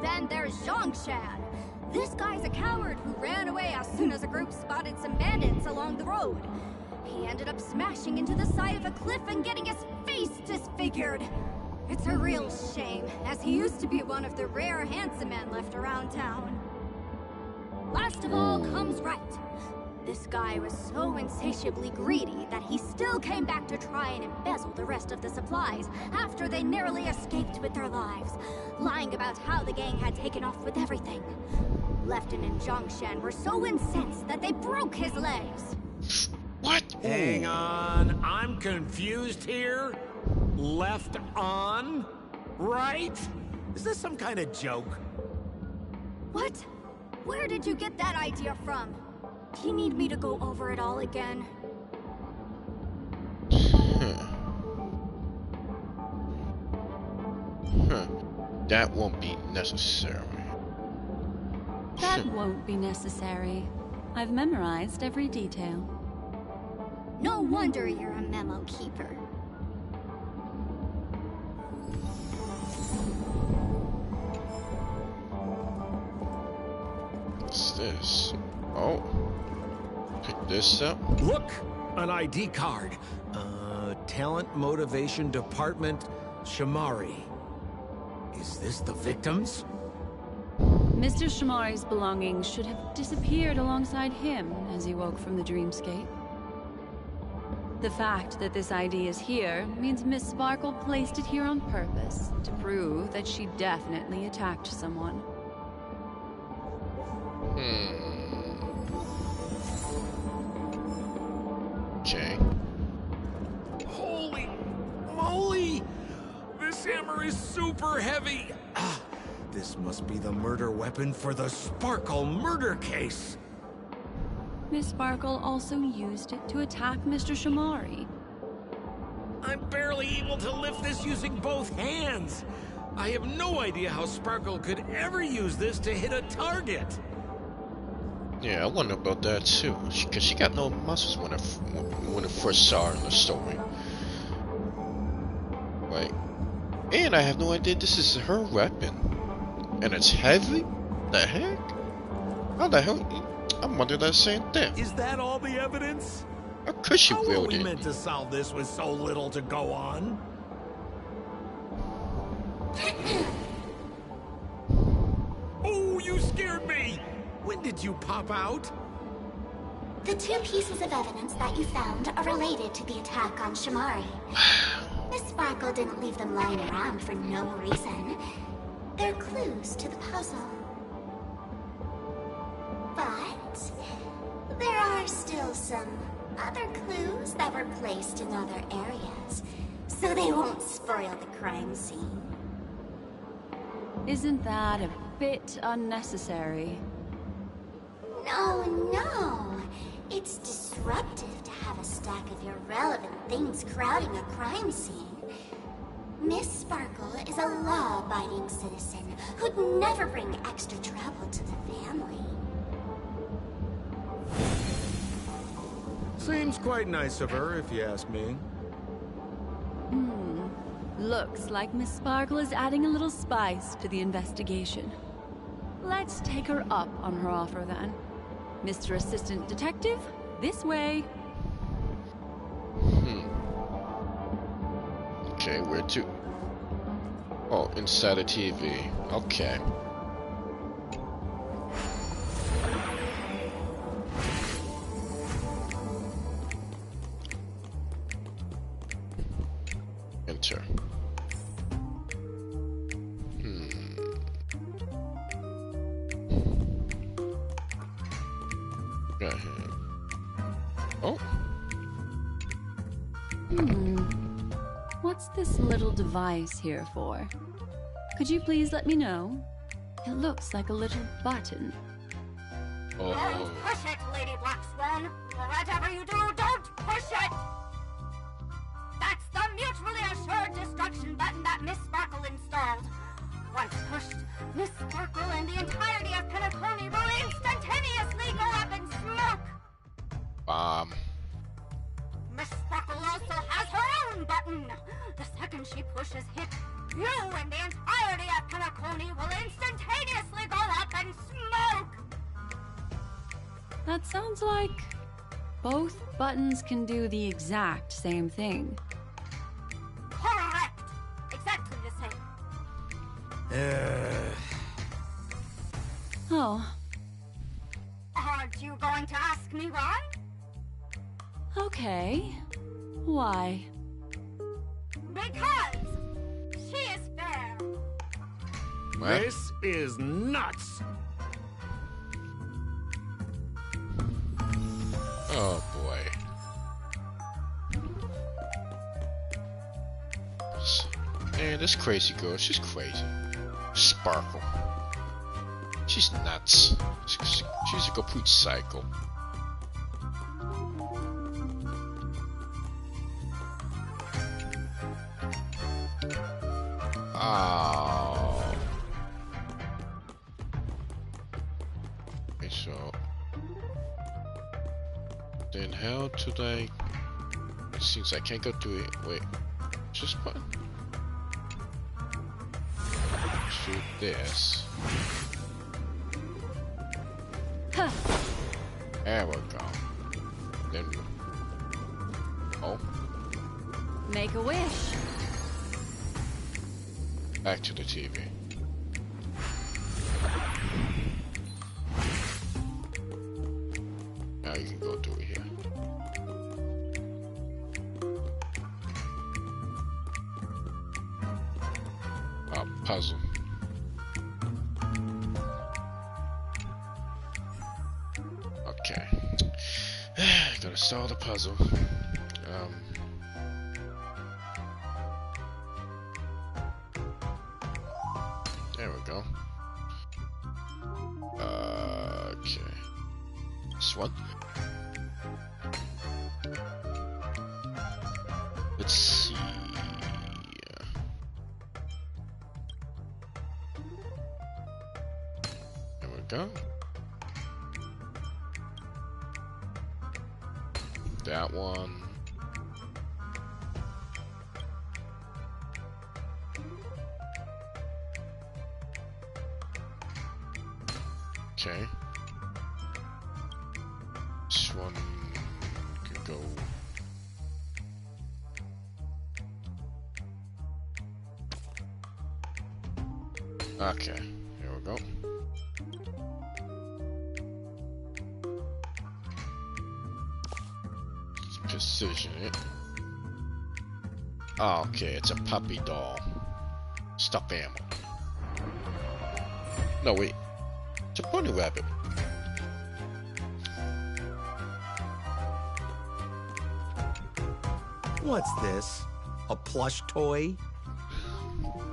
Then there's Zhongshan. This guy's a coward who ran away as soon as a group spotted some bandits along the road. He ended up smashing into the side of a cliff and getting his face disfigured. It's a real shame, as he used to be one of the rare handsome men left around town. Last of all comes Wright. This guy was so insatiably greedy that he still came back to try and embezzle the rest of the supplies after they narrowly escaped with their lives, lying about how the gang had taken off with everything. Lefton and Zhongshan were so incensed that they broke his legs. What? Hang on, I'm confused here. Left on? Right? Is this some kind of joke? What? Where did you get that idea from? Do you need me to go over it all again? That won't be necessary. That won't be necessary. I've memorized every detail. No wonder you're a memo keeper. What's this? Oh. Pick this up. Look! An ID card. Talent Motivation Department, Shamari. Is this the victims? Mr. Shamari's belongings should have disappeared alongside him as he woke from the dreamscape. The fact that this ID is here means Miss Sparkle placed it here on purpose to prove that she definitely attacked someone. Okay. Holy moly! This hammer is super heavy! Ah, this must be the murder weapon for the Sparkle murder case! Miss Sparkle also used it to attack Mr. Shamari. I'm barely able to lift this using both hands! I have no idea how Sparkle could ever use this to hit a target! Yeah, I wonder about that too. Cause she got no muscles when I first saw her in the story. Right. And I have no idea this is her weapon. And it's heavy? The heck? How the hell? I'm wondering that same thing. Is that all the evidence? How could she How were wield we it? meant to solve this with so little to go on? Oh, you scared me! When did you pop out? The two pieces of evidence that you found are related to the attack on Shamari. Miss Sparkle didn't leave them lying around for no reason. They're clues to the puzzle. But there are still some other clues that were placed in other areas, so they won't spoil the crime scene. Isn't that a bit unnecessary? No. It's disruptive to have a stack of irrelevant things crowding a crime scene. Miss Sparkle is a law-abiding citizen who'd never bring extra trouble to the family. Seems quite nice of her, if you ask me. Looks like Miss Sparkle is adding a little spice to the investigation. Let's take her up on her offer then. Mr. Assistant Detective, this way. Okay, where to? Oh, inside a TV. Okay. Enter. Go ahead. Oh. What's this little device here for? Could you please let me know? It looks like a little button. Oh. Don't push it, Lady Black Swan. Whatever you do, don't push it! That's the mutually assured destruction button that Miss Sparkle installed. Once pushed, Miss Sparkle and the entirety of Penacony will instantaneously go up in smoke! Bomb. Miss Sparkle also has her own button. The second she pushes hit, you and the entirety of Penacony will instantaneously go up in smoke! That sounds like both buttons can do the exact same thing. Correct! Exactly the same. Oh, Aren't you going to ask me why? okay. Why? Because she is fair. What? This is nuts! Oh boy. Man, this crazy girl, she's crazy. Sparkle. She's nuts. She's a complete psycho. Oh. Okay, so then how to like? It seems I can't go through it. Wait, just button. Shoot this. Huh. There we go. Then. Oh, Make a wish. back to the TV. Now you can go through it here. Puzzle. Okay. Gotta solve the puzzle. There we go. Okay. This one. Let's see. There we go. That one. Okay. go. Okay, here we go. Let's position it. Oh, okay, it's a puppy doll. Stuffed animal. No, wait. It's a bunny rabbit. What's this? A plush toy?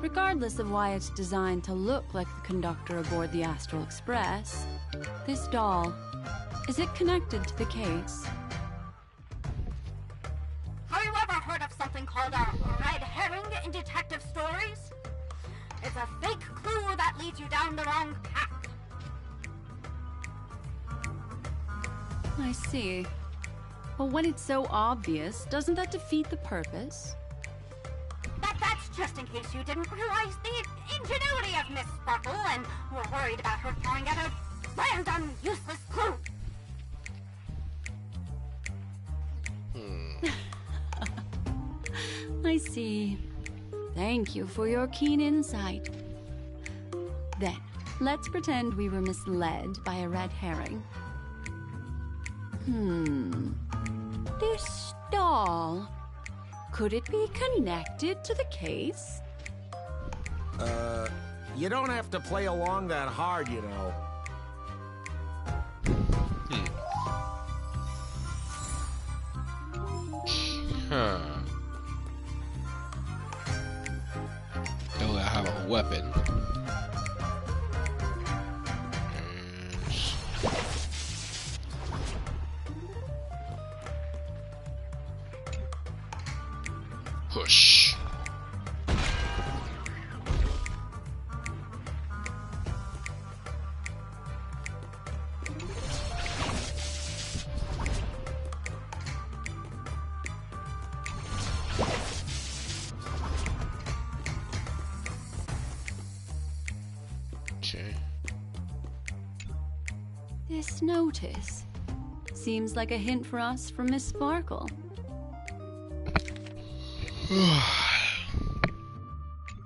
Regardless of why it's designed to look like the conductor aboard the Astral Express, this doll, is it connected to the case? Have you ever heard of something called a red herring in detective stories? It's a fake clue that leads you down the wrong path. I see. But when it's so obvious, doesn't that defeat the purpose? That's just in case you didn't realize the ingenuity of Miss Sparkle and were worried about her throwing out a random, useless clue. I see. Thank you for your keen insight. Then, let's pretend we were misled by a red herring. This doll, could it be connected to the case? You don't have to play along that hard, you know. Huh. Don't have a weapon. Push. Okay. This notice seems like a hint for us from Miss Sparkle.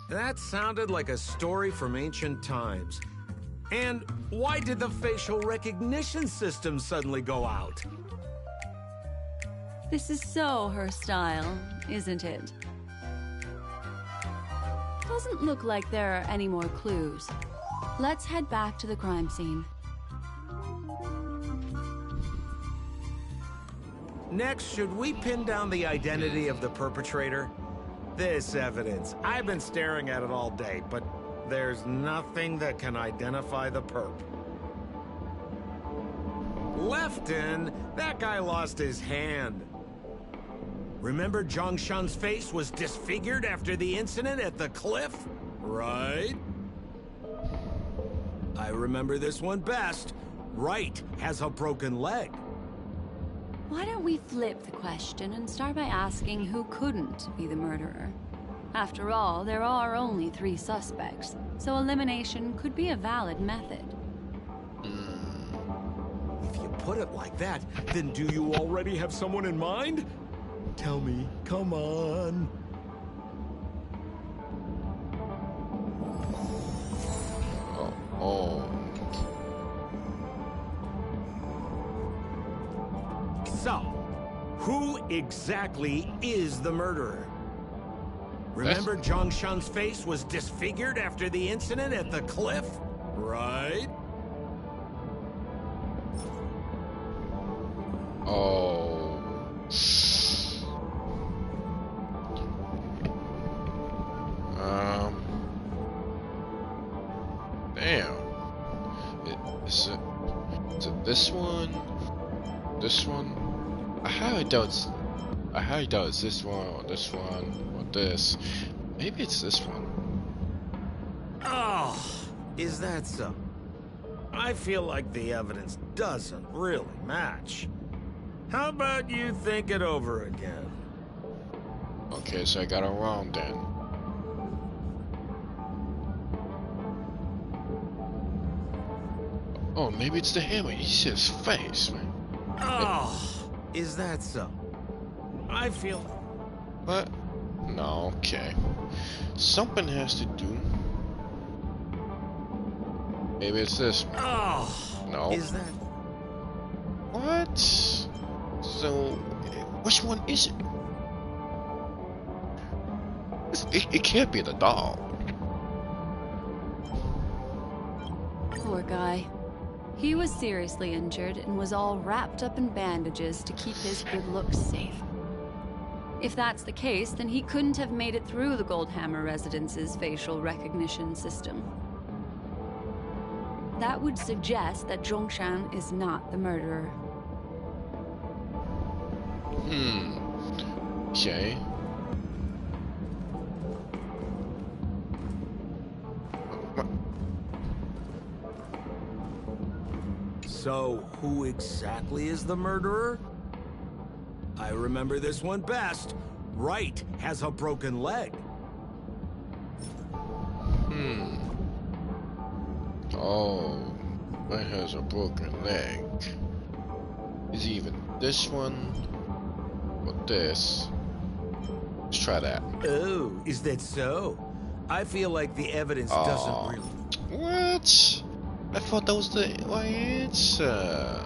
That sounded like a story from ancient times. And why did the facial recognition system suddenly go out? This is so her style, isn't it? Doesn't look like there are any more clues. Let's head back to the crime scene. Next, should we pin down the identity of the perpetrator? This evidence, I've been staring at it all day, but there's nothing that can identify the perp. Lefton, that guy lost his hand. Remember Zhongshan's face was disfigured after the incident at the cliff? Right? I remember this one best. Right has a broken leg. Why don't we flip the question and start by asking who couldn't be the murderer? After all, there are only 3 suspects, so elimination could be a valid method. If you put it like that, then do you already have someone in mind? Tell me, come on. Oh. So, who exactly is the murderer? Remember Zhongshan's face was disfigured after the incident at the cliff? Right? Oh. Damn. Is it this one? This one? I highly doubt it's this one, or this. Maybe it's this one. Oh, is that so? I feel like the evidence doesn't really match. How about you think it over again? Okay, so I got it wrong then. Oh, maybe it's the hammer. He said his face, man. Oh, is that so? I feel... What? No, okay. Something has to do. Maybe it's this one. Oh, No. is that... What? So, which one is it? It can't be the doll. Poor guy. He was seriously injured and was all wrapped up in bandages to keep his good looks safe. If that's the case, then he couldn't have made it through the Goldhammer Residence's facial recognition system. That would suggest that Zhongshan is not the murderer. Okay. So, who exactly is the murderer? I remember this one best. Wright has a broken leg. Oh, Wright has a broken leg. Is even this one or this? Let's try that. Oh, is that so? I feel like the evidence doesn't really... What? I thought that was the right answer.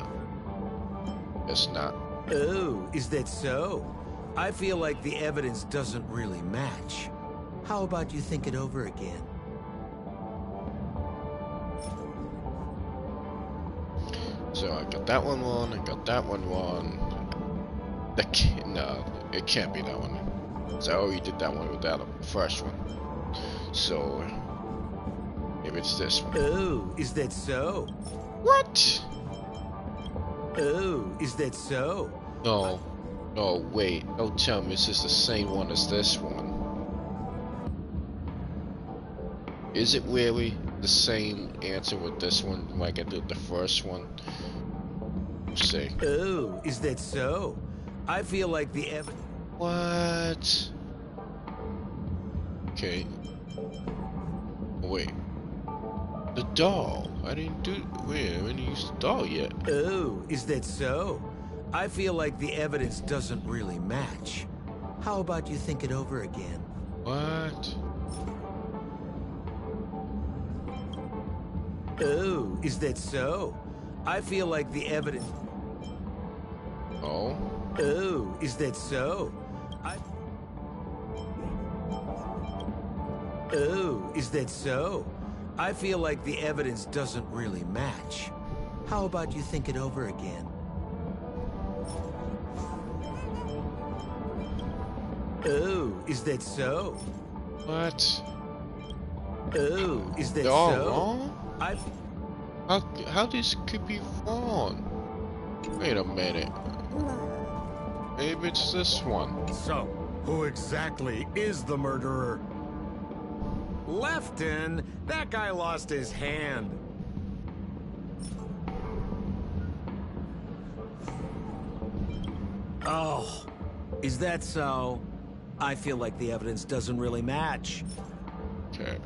It's not. Oh, is that so? I feel like the evidence doesn't really match. How about you think it over again? So I got that one wrong, I got that one wrong. That can't, no, it can't be that one. So I already did that one without a first one. So maybe it's this one. Oh, is that so? What? Oh, is that so? No. No, wait. Don't tell me this is the same one as this one. Is it really the same answer with this one like I did the first one? Let's see. Oh, is that so? I feel like the evidence... What? Okay. Wait. The doll. I didn't do... Wait, I didn't use the doll yet. Oh, is that so? I feel like the evidence doesn't really match. How about you think it over again? What? Oh, is that so? I feel like the evidence... Oh? Oh, is that so? Oh, is that so? I feel like the evidence doesn't really match. How about you think it over again? Oh, is that so? What? Oh, is that They're all so? wrong? How this could be wrong? Wait a minute. Maybe it's this one. So, who exactly is the murderer? Lefton? That guy lost his hand. Oh, is that so? I feel like the evidence doesn't really match. Okay.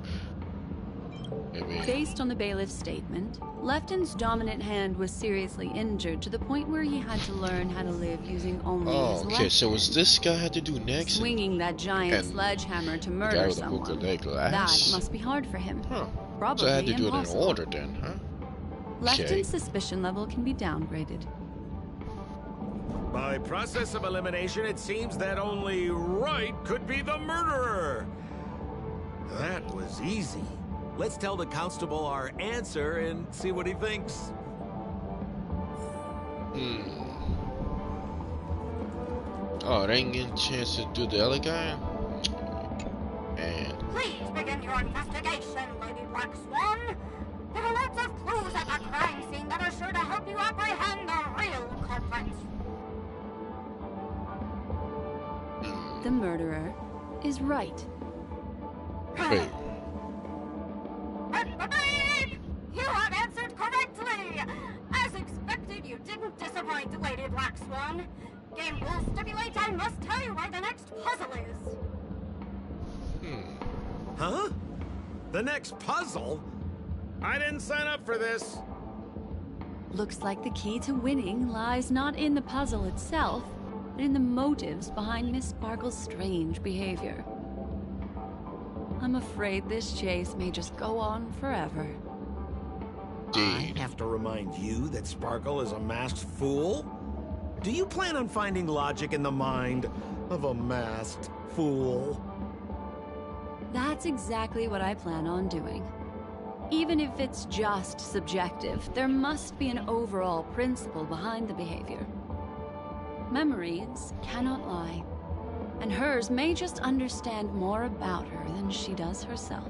Maybe. Based on the bailiff's statement, Lefton's dominant hand was seriously injured to the point where he had to learn how to live using only his Oh, left okay, so hand. was this guy had to do next? Swinging that giant and sledgehammer to the guy murder with the hook someone. of their That glass? must be hard for him. Huh. Probably So I had to do it in impossible. order then, huh? Lefton's Okay. suspicion level can be downgraded. By process of elimination, it seems that only Wright could be the murderer. That was easy. Let's tell the constable our answer and see what he thinks. Oh, they didn't get a chance to do the other guy? And Please begin your investigation, Lady Black Swan. There are lots of clues at the crime scene that are sure to help you apprehend the real culprit. The murderer is Wright. wait. Beep! You have answered correctly! As expected, you didn't disappoint, Lady Black Swan. Game rules stipulate I must tell you where the next puzzle is. Huh? The next puzzle? I didn't sign up for this. Looks like the key to winning lies not in the puzzle itself, but in the motives behind Miss Sparkle's strange behavior. I'm afraid this chase may just go on forever. I have to remind you that Sparkle is a masked fool? Do you plan on finding logic in the mind of a masked fool? That's exactly what I plan on doing. Even if it's just subjective, there must be an overall principle behind the behavior. Memories cannot lie, and hers may just understand more about her than she does herself.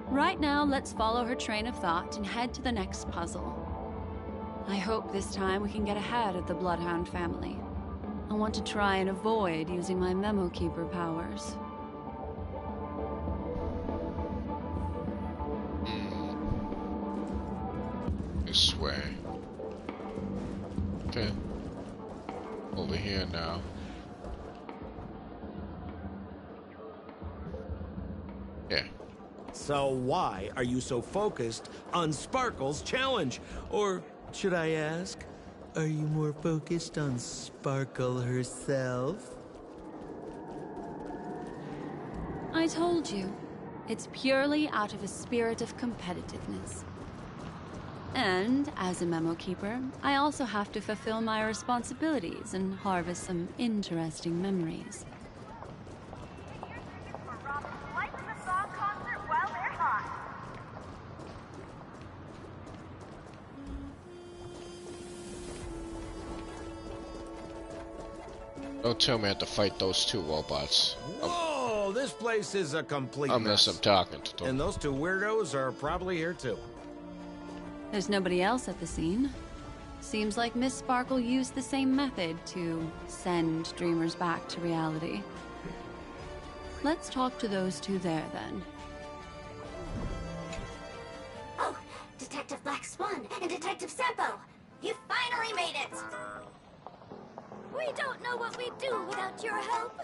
Right now, let's follow her train of thought and head to the next puzzle. I hope this time we can get ahead of the Bloodhound family. I want to try and avoid using my Memo Keeper powers. This way. Okay. Over here now. Yeah. So why are you so focused on Sparkle's challenge? Or should I ask, are you more focused on Sparkle herself? I told you, it's purely out of a spirit of competitiveness. And, as a Memo Keeper, I also have to fulfill my responsibilities and harvest some interesting memories. Don't tell me I have to fight those two robots. Whoa, this place is a complete Unless mess. I'm talking to them. And those two weirdos are probably here too. There's nobody else at the scene. Seems like Miss Sparkle used the same method to send dreamers back to reality. Let's talk to those two there, then. Oh, Detective Black Swan and Detective Sampo! You finally made it! We don't know what we'd do without your help.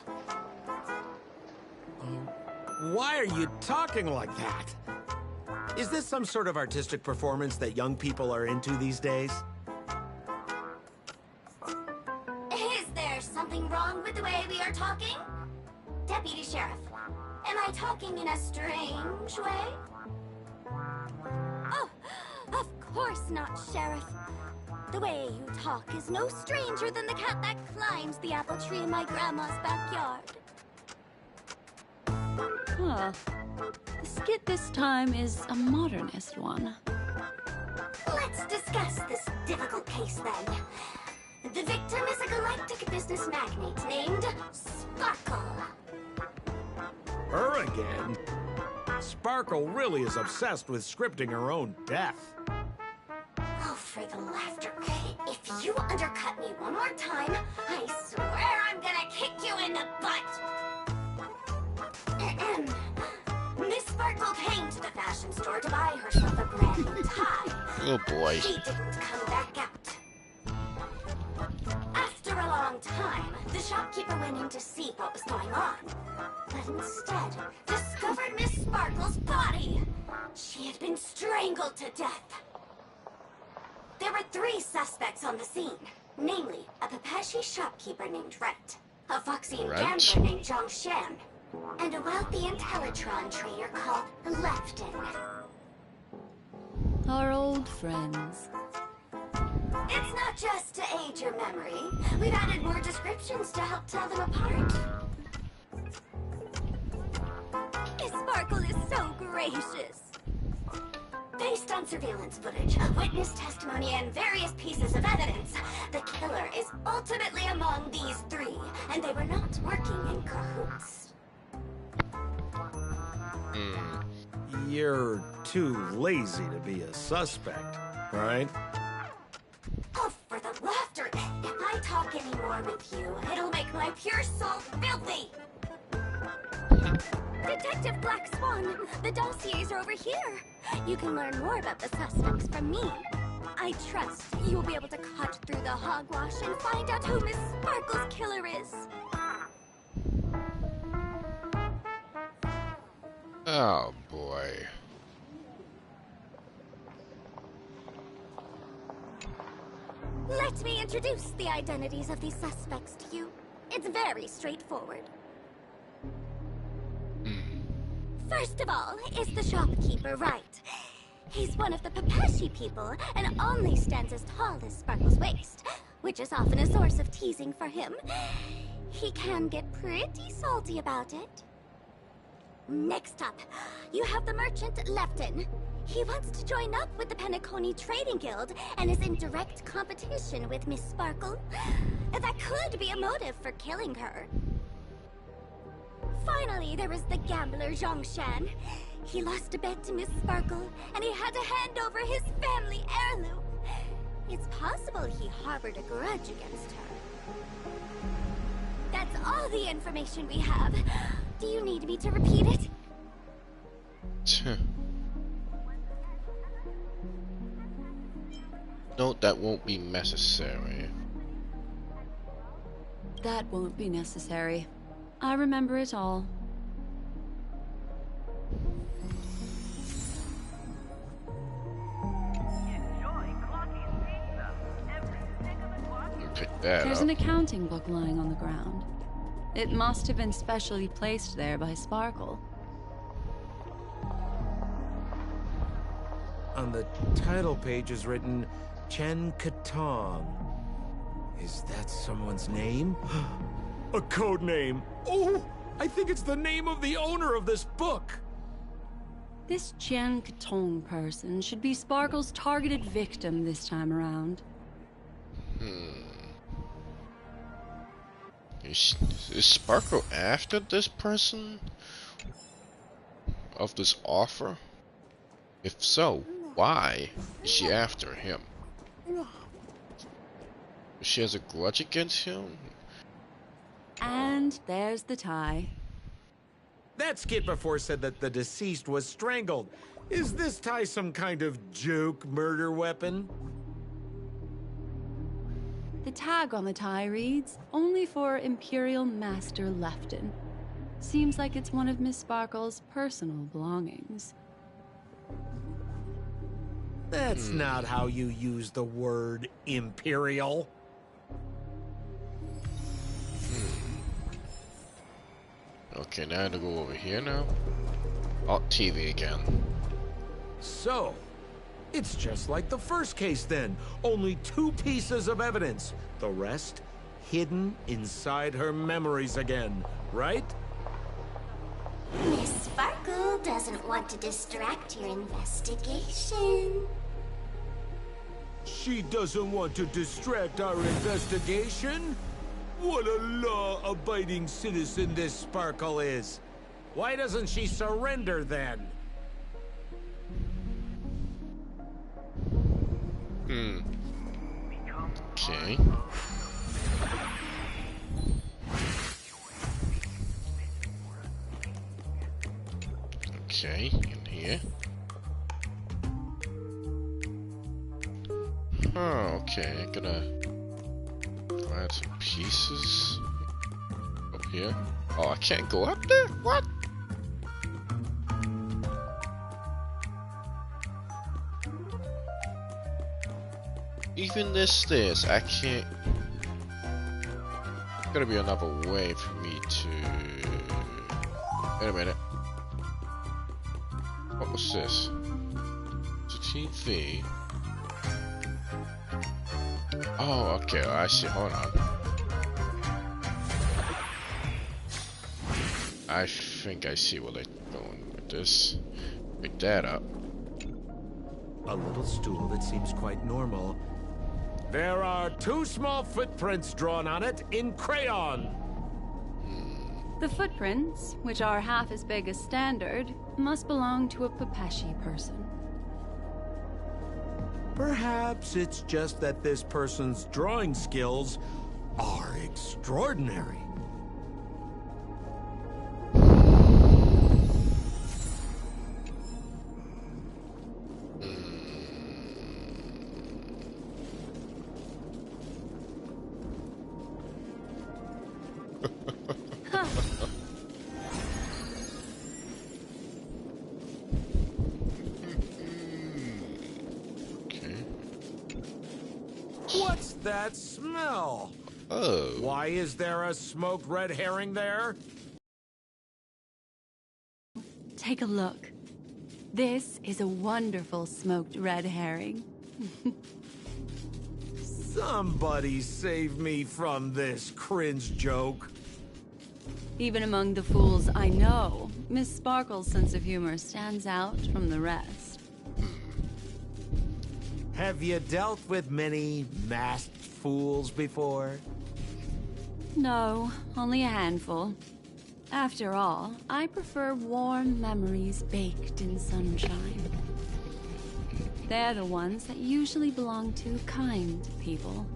Why are you talking like that? Is this some sort of artistic performance that young people are into these days? Is there something wrong with the way we are talking? Deputy Sheriff, am I talking in a strange way? Oh, of course not, Sheriff. The way you talk is no stranger than the cat that climbs the apple tree in my grandma's backyard. Huh. The skit this time is a modernist one. Let's discuss this difficult case then. The victim is a galactic business magnate named Sparkle. Her again? Sparkle really is obsessed with scripting her own death. Oh, for the laughter. If you undercut me one more time, I swear I'm gonna kick you in the butt. Miss Sparkle came to the fashion store to buy herself a brand new tie. Oh boy. She didn't come back out. After a long time, the shopkeeper went in to see what was going on, but instead discovered Miss Sparkle's body. She had been strangled to death. There were 3 suspects on the scene, namely a Papashi shopkeeper named Wright, a Foxian gambler named Zhang Shan, and a wealthy Intellitron trader called Lefton. Our old friends. It's not just to aid your memory. We've added more descriptions to help tell them apart. Miss Sparkle is so gracious. Based on surveillance footage, witness testimony, and various pieces of evidence, the killer is ultimately among these 3, and they were not working in cahoots. You're too lazy to be a suspect, right? Oh, for the laughter! If I talk anymore with you, it'll make my pure soul filthy! Detective Black Swan, the dossiers are over here. You can learn more about the suspects from me. I trust you'll be able to cut through the hogwash and find out who Miss Sparkle's killer is. Oh boy. Let me introduce the identities of these suspects to you. It's very straightforward. First of all is the shopkeeper, right? He's one of the Papashi people and only stands as tall as Sparkle's waist, which is often a source of teasing for him. He can get pretty salty about it. Next up, you have the merchant Lefton. He wants to join up with the Penacony Trading Guild and is in direct competition with Miss Sparkle. That could be a motive for killing her. Finally, there is the gambler Zhongshan. He lost a bet to Miss Sparkle, and he had to hand over his family heirloom. It's possible he harbored a grudge against her. That's all the information we have. Do you need me to repeat it? No, that won't be necessary. That won't be necessary. I remember it all. Pick that There's up. an accounting book lying on the ground. It must have been specially placed there by Sparkle. On the title page is written Chen Katong. Is that someone's name? A code name. Oh, I think it's the name of the owner of this book. This Jian Katong person should be Sparkle's targeted victim this time around. Is Sparkle after this person? Of this offer? If so, why is she after him? She has a grudge against him? And there's the tie. That skit before said that the deceased was strangled. Is this tie some kind of joke murder weapon? The tag on the tie reads, "Only for Imperial Master Lefton." Seems like it's one of Miss Sparkle's personal belongings. That's not how you use the word imperial. Okay, now I have to go over here now. Alt TV again. So, it's just like the first case then. Only 2 pieces of evidence. The rest hidden inside her memories again, right? Miss Sparkle doesn't want to distract your investigation. She doesn't want to distract our investigation? What a law-abiding citizen this Sparkle is. Why doesn't she surrender then? Okay. Okay, in here. Oh, okay, gonna add some pieces up here. Oh, I can't go up there? What? Even this, I can't. Gotta be another way for me to. Wait a minute. What was this? To TV. Oh, okay, I see. Hold on. I think I see where they're going with this. Pick that up. A little stool that seems quite normal. There are 2 small footprints drawn on it in crayon. The footprints, which are half as big as standard, must belong to a Papashi person. Perhaps it's just that this person's drawing skills are extraordinary. What's that smell? Oh. Why is there a smoked red herring there? Take a look. This is a wonderful smoked red herring. Somebody save me from this cringe joke. Even among the fools I know, Miss Sparkle's sense of humor stands out from the rest. Have you dealt with many masked fools before? No, only a handful. After all, I prefer warm memories baked in sunshine. They're the ones that usually belong to kind people.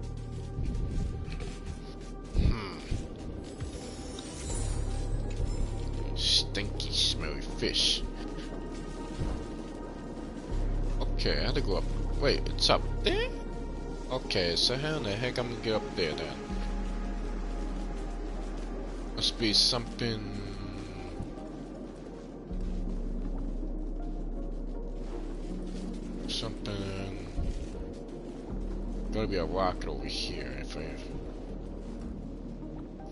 Stinky, smelly fish. Okay, I had to go up. Wait, it's up there? Okay, so how in the heck I'm gonna get up there then? Must be something. Something. Gotta be a rocket over here if I.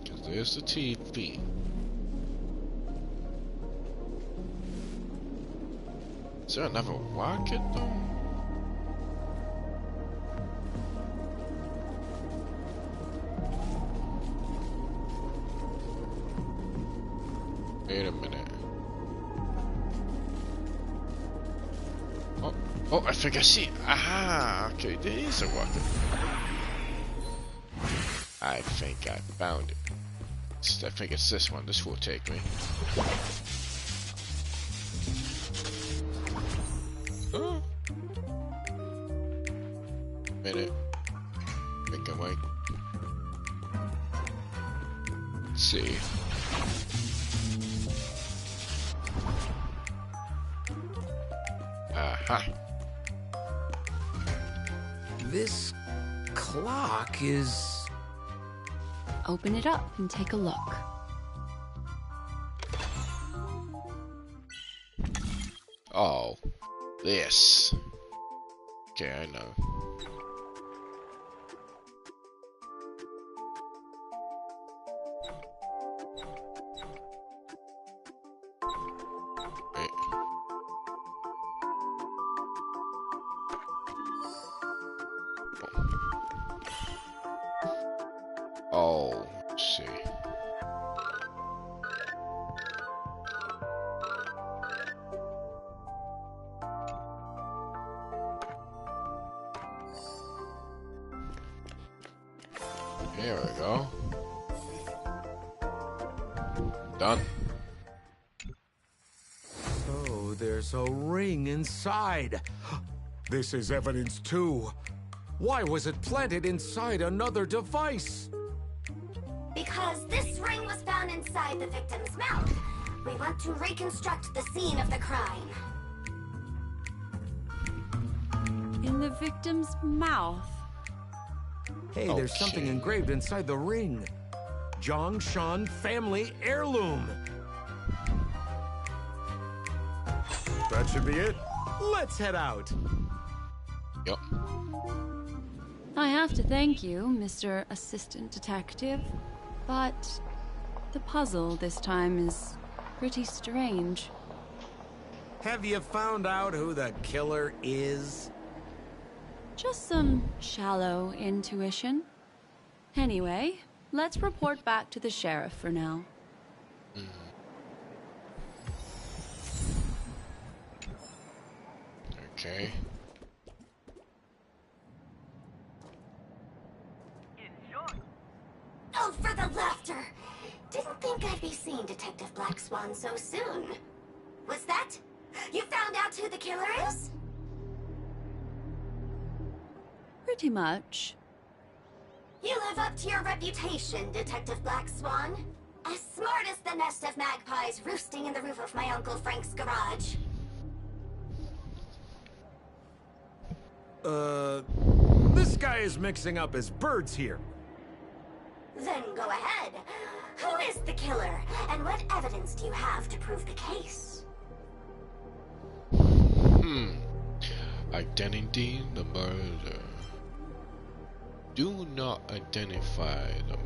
Cause there's the TV. Is there another rocket though? Wait a minute. Oh, I think I see. Aha! Okay, there is a rocket. I think I found it. I think it's this one. This will take me. Oh. Minute. Think I might. Let's see. Aha. This clock is... Open it up and take a look. Oh. This. Okay, I know. Wait. Oh, let's see. There we go. Done. So there's a ring inside. This is evidence too. Why was it planted inside another device? Because this ring was found inside the victim's mouth. We want to reconstruct the scene of the crime. In the victim's mouth. Hey, there's something Okay. engraved inside the ring. Zhongshan family heirloom. That should be it. Let's head out. Yep. I have to thank you, Mr. Assistant Detective, but the puzzle this time is pretty strange. Have you found out who the killer is? Just some shallow intuition. Anyway, let's report back to the sheriff for now. Okay. Oh, for the laughter! Didn't think I'd be seeing Detective Black Swan so soon. Was that? You found out who the killer is? Pretty much. You live up to your reputation, Detective Black Swan. As smart as the nest of magpies roosting in the roof of my Uncle Frank's garage. This guy is mixing up his birds here. Then go ahead. Who is the killer, and what evidence do you have to prove the case? Identity, the murder. do not identify them.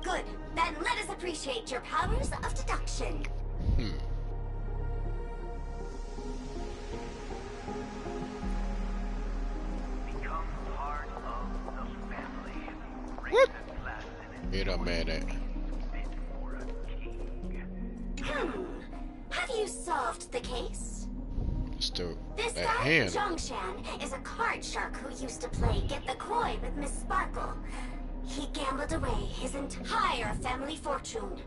Good. Then let us appreciate your powers of deduction. Become part of the family. What? Raise glass in it. Wait a minute. Fit for a king. Have you solved the case? Still This that guy, hand. Zhongshan, is a card shark who used to play Get the Koi with Miss Sparkle. He gambled away his entire family fortune.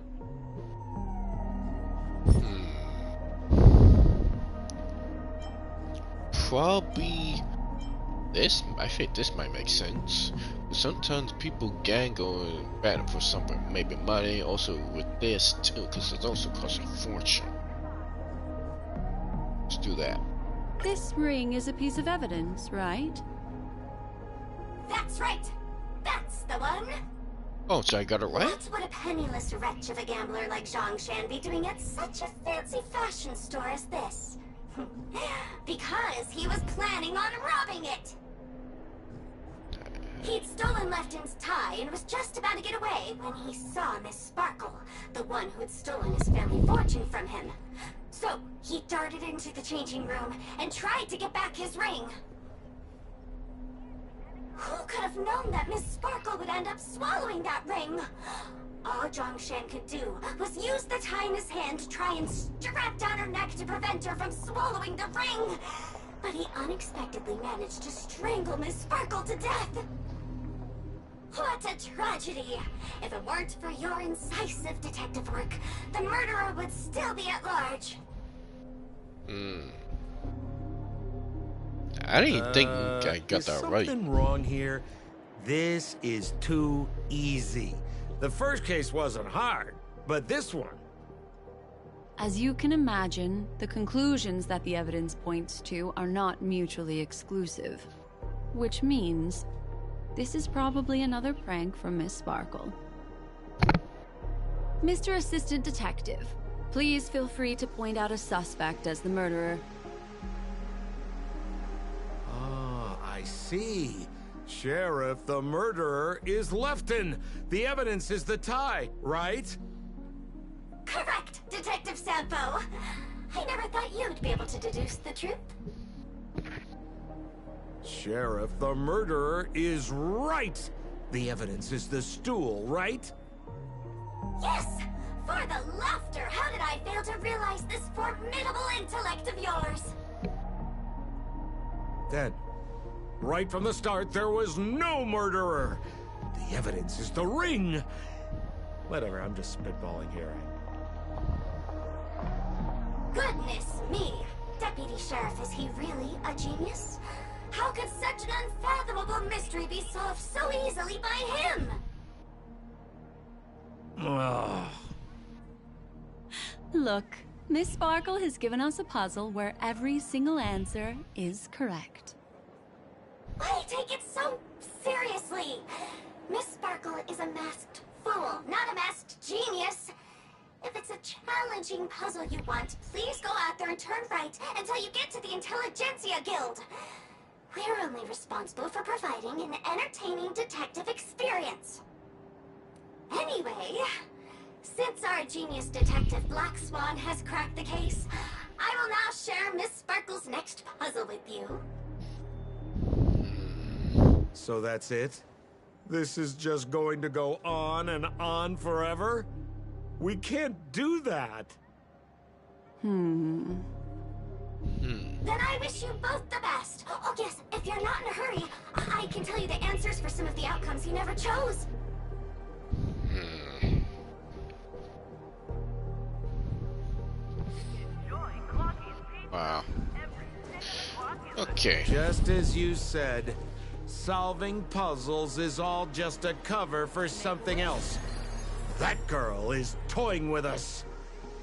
Probably this. I think this might make sense. Sometimes people gamble and bet for something, maybe money. Also with this too, because it also costs a fortune. Let's do that. This ring is a piece of evidence, right? That's right. That's the one. Oh, so I got it right? What would a penniless wretch of a gambler like Zhongshan be doing at such a fancy fashion store as this? Because he was planning on robbing it. He'd stolen Lefton's tie and was just about to get away when he saw Miss Sparkle, the one who'd stolen his family fortune from him. So, he darted into the changing room and tried to get back his ring. Who could have known that Miss Sparkle would end up swallowing that ring? All Zhongshan could do was use the tie in his hand to try and strap down her neck to prevent her from swallowing the ring. But he unexpectedly managed to strangle Miss Sparkle to death. What a tragedy! If it weren't for your incisive detective work, the murderer would still be at large. I didn't think I got is that right. something wrong here? This is too easy. The first case wasn't hard, but this one... As you can imagine, the conclusions that the evidence points to are not mutually exclusive. Which means, this is probably another prank from Miss Sparkle. Mr. Assistant Detective, please feel free to point out a suspect as the murderer. Ah, I see. Sheriff, the murderer is Lefton. The evidence is the tie, right? Correct, Detective Sampo. I never thought you'd be able to deduce the truth. Sheriff, the murderer is right. The evidence is the stool, right? Yes! For the laughter, how did I fail to realize this formidable intellect of yours? Then, right from the start, there was no murderer. The evidence is the ring. Whatever, I'm just spitballing here. Goodness me! Deputy Sheriff, is he really a genius? How could such an unfathomable mystery be solved so easily by him? Ugh. Look, Miss Sparkle has given us a puzzle where every single answer is correct. Why take it so seriously? Miss Sparkle is a masked fool, not a masked genius. If it's a challenging puzzle you want, please go out there and turn right until you get to the Intelligentsia Guild. We're only responsible for providing an entertaining detective experience. Anyway, since our genius detective Black Swan has cracked the case, I will now share Miss Sparkle's next puzzle with you. So that's it? This is just going to go on and on forever? We can't do that. Then I wish you both the best. Oh yes, if you're not in a hurry, I can tell you the answers for some of the outcomes you never chose. Wow. Okay. Just as you said, solving puzzles is all just a cover for something else. That girl is toying with us.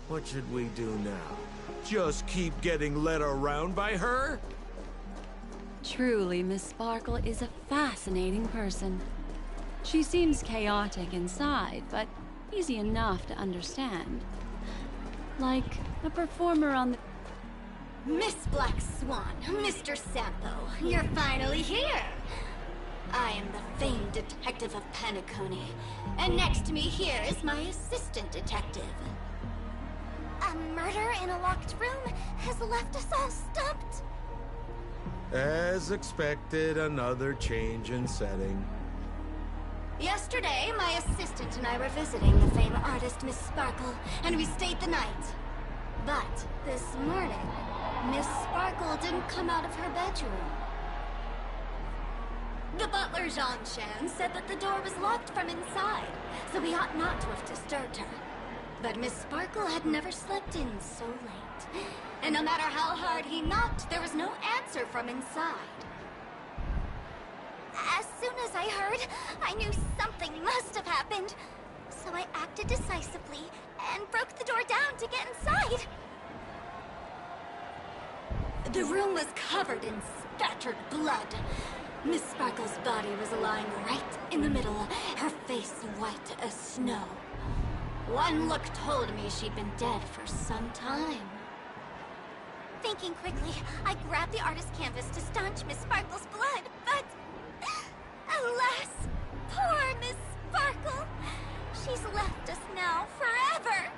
What should we do now? Just keep getting led around by her? Truly, Miss Sparkle is a fascinating person. She seems chaotic inside, but easy enough to understand. Like a performer on the... Miss Black Swan, Mr. Sampo, you're finally here. I am the famed detective of Penacony, and next to me here is my assistant detective. A murder in a locked room has left us all stumped. As expected, another change in setting. Yesterday, my assistant and I were visiting the famed artist Miss Sparkle, and we stayed the night. But this morning, Miss Sparkle didn't come out of her bedroom. The butler, Jean-Chan, said that the door was locked from inside, so we ought not to have disturbed her. But Miss Sparkle had never slept in so late. And no matter how hard he knocked, there was no answer from inside. As soon as I heard, I knew something must have happened. So I acted decisively and broke the door down to get inside. The room was covered in spattered blood. Miss Sparkle's body was lying right in the middle, her face white as snow. One look told me she'd been dead for some time. Thinking quickly, I grabbed the artist's canvas to staunch Miss Sparkle's blood, but... alas, poor Miss Sparkle! She's left us now forever!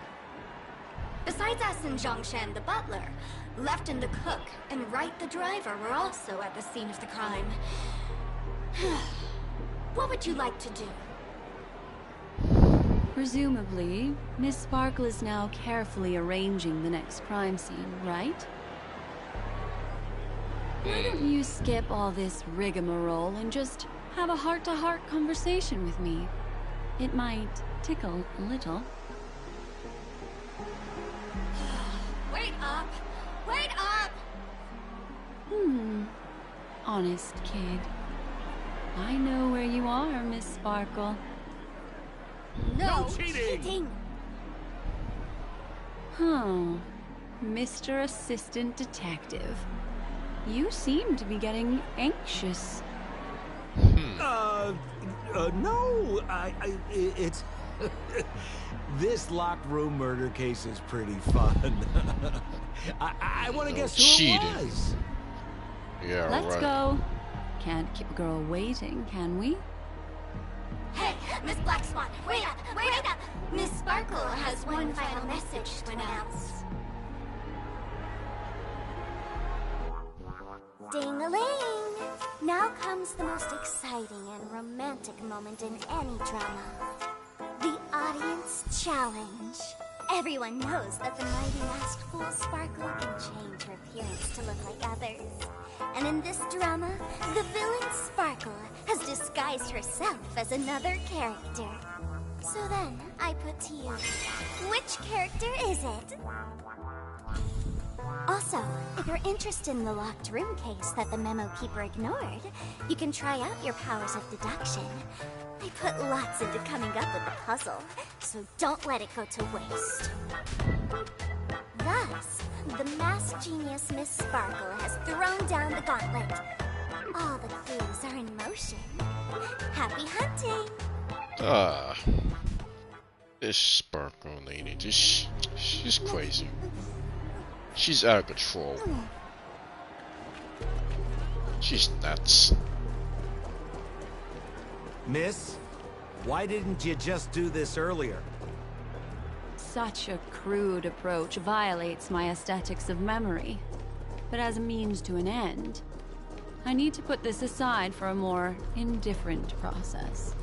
Besides us and Zhongshan the butler, Lefton the cook and Wright the driver were also at the scene of the crime. What would you like to do? Presumably, Miss Sparkle is now carefully arranging the next crime scene, right? Why don't you skip all this rigmarole and just have a heart-to-heart conversation with me? It might tickle a little. Wait up! Wait up! Honest kid. I know where you are, Miss Sparkle. No cheating! Huh. Mr. Assistant Detective. You seem to be getting anxious. No, it's... This locked room murder case is pretty fun. I want to guess who cheating. it was. Yeah, Let's right. go. Can't keep a girl waiting, can we? Hey, Miss Black Swan, wait up! Wait up! Miss Sparkle has one final message to announce. Ding-a-ling! Now comes the most exciting and romantic moment in any drama. The audience challenge. Everyone knows that the mighty masked fool Sparkle can change her appearance to look like others. And in this drama, the villain Sparkle has disguised herself as another character. So then, I put to you, which character is it? Also, if you're interested in the locked room case that the memo keeper ignored, you can try out your powers of deduction. I put lots into coming up with the puzzle, so don't let it go to waste. Thus, the masked genius Miss Sparkle has thrown down the gauntlet. All the clues are in motion. Happy hunting! This Sparkle lady, she's crazy. She's out of control. She's nuts. Miss, why didn't you just do this earlier? Such a crude approach violates my aesthetics of memory. But as a means to an end, I need to put this aside for a more indifferent process.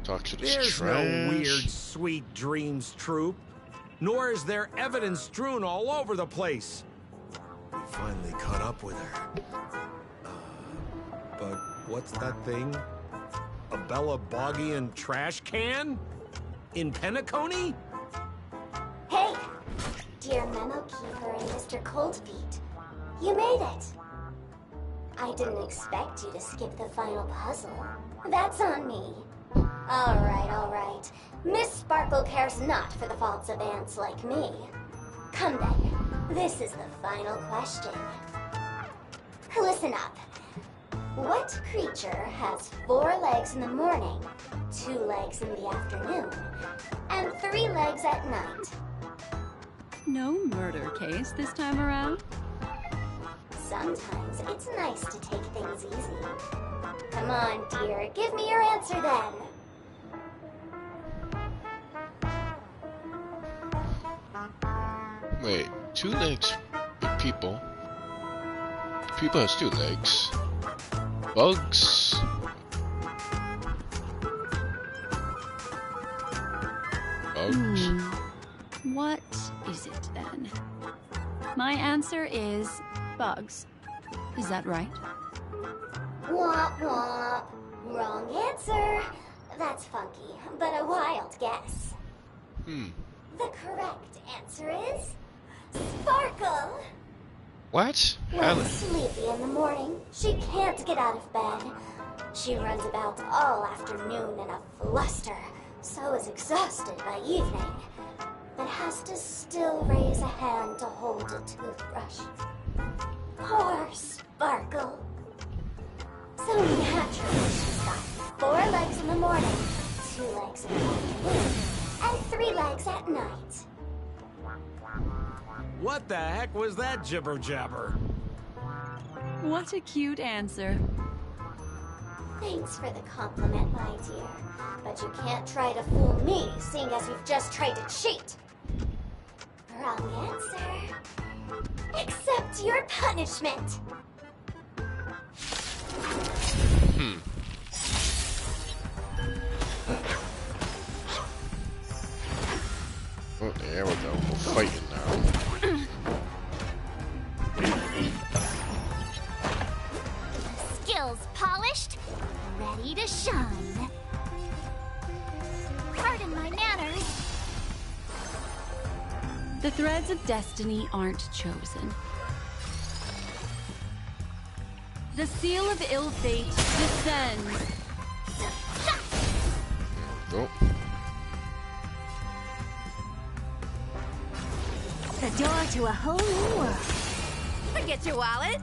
Talk to this There's trash. no weird sweet dreams troop. Nor is there evidence strewn all over the place. We finally caught up with her. But what's that thing? A Bella Boggian trash can? In Penacony? Hey, dear memo keeper and Mr. Coldfeet, you made it. I didn't expect you to skip the final puzzle. That's on me. All right. Miss Sparkle cares not for the faults of ants like me. Come then, this is the final question. Listen up. What creature has 4 legs in the morning, 2 legs in the afternoon, and 3 legs at night. No murder case this time around? Sometimes it's nice to take things easy. Come on, dear, give me your answer then. Wait, 2 legs with people. People has 2 legs. Bugs. Bugs. What is it then? My answer is bugs. Is that right? Womp womp. Wrong answer. That's funky, but a wild guess. The correct answer is Sparkle. What? When Helen. sleepy in the morning, she can't get out of bed. She runs about all afternoon in a fluster, so is exhausted by evening, but has to still raise a hand to hold a toothbrush. Poor Sparkle. So naturally, she's got 4 legs in the morning, 2 legs in the afternoon, and 3 legs at night. What the heck was that jibber jabber? What a cute answer. Thanks for the compliment, my dear. But you can't try to fool me, seeing as you've just tried to cheat. Wrong answer. Accept your punishment. Oh, there we go. We're fighting now. Skills polished, ready to shine. Pardon my manners. The threads of destiny aren't chosen. The seal of ill fate descends. Oh. The door to a whole new world. Forget your wallet.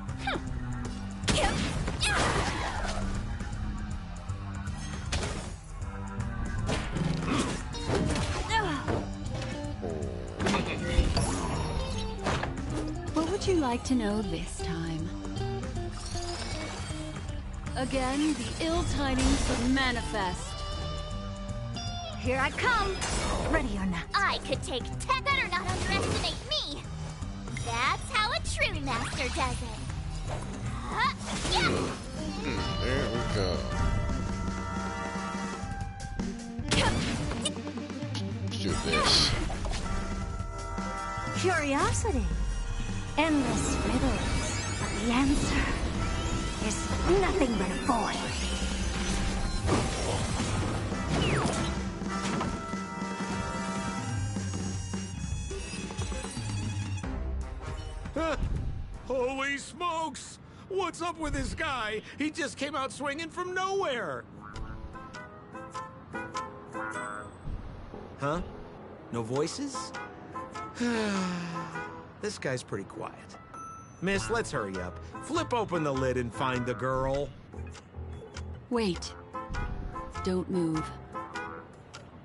What would you like to know this time? Again, the ill tidings manifest. Here I come. Ready or not. I could take 10. Better not underestimate me. That's how a true master does it. Yeah. There we go. Let's do this. Curiosity. Endless riddles. But the answer is nothing but a void. Holy smokes! What's up with this guy? He just came out swinging from nowhere. Huh? No voices? This guy's pretty quiet. Miss, let's hurry up. Flip open the lid and find the girl. Wait. Don't move.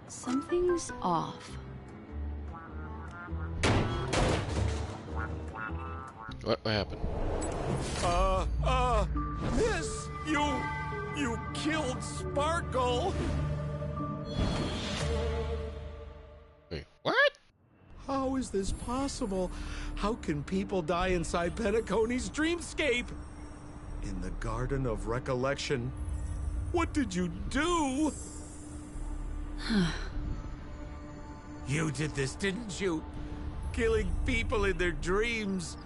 Something's off. What happened? Miss, you killed Sparkle. Wait, what? How is this possible? How can people die inside Penacony's dreamscape? In the Garden of Recollection. What did you do? You did this, didn't you? Killing people in their dreams.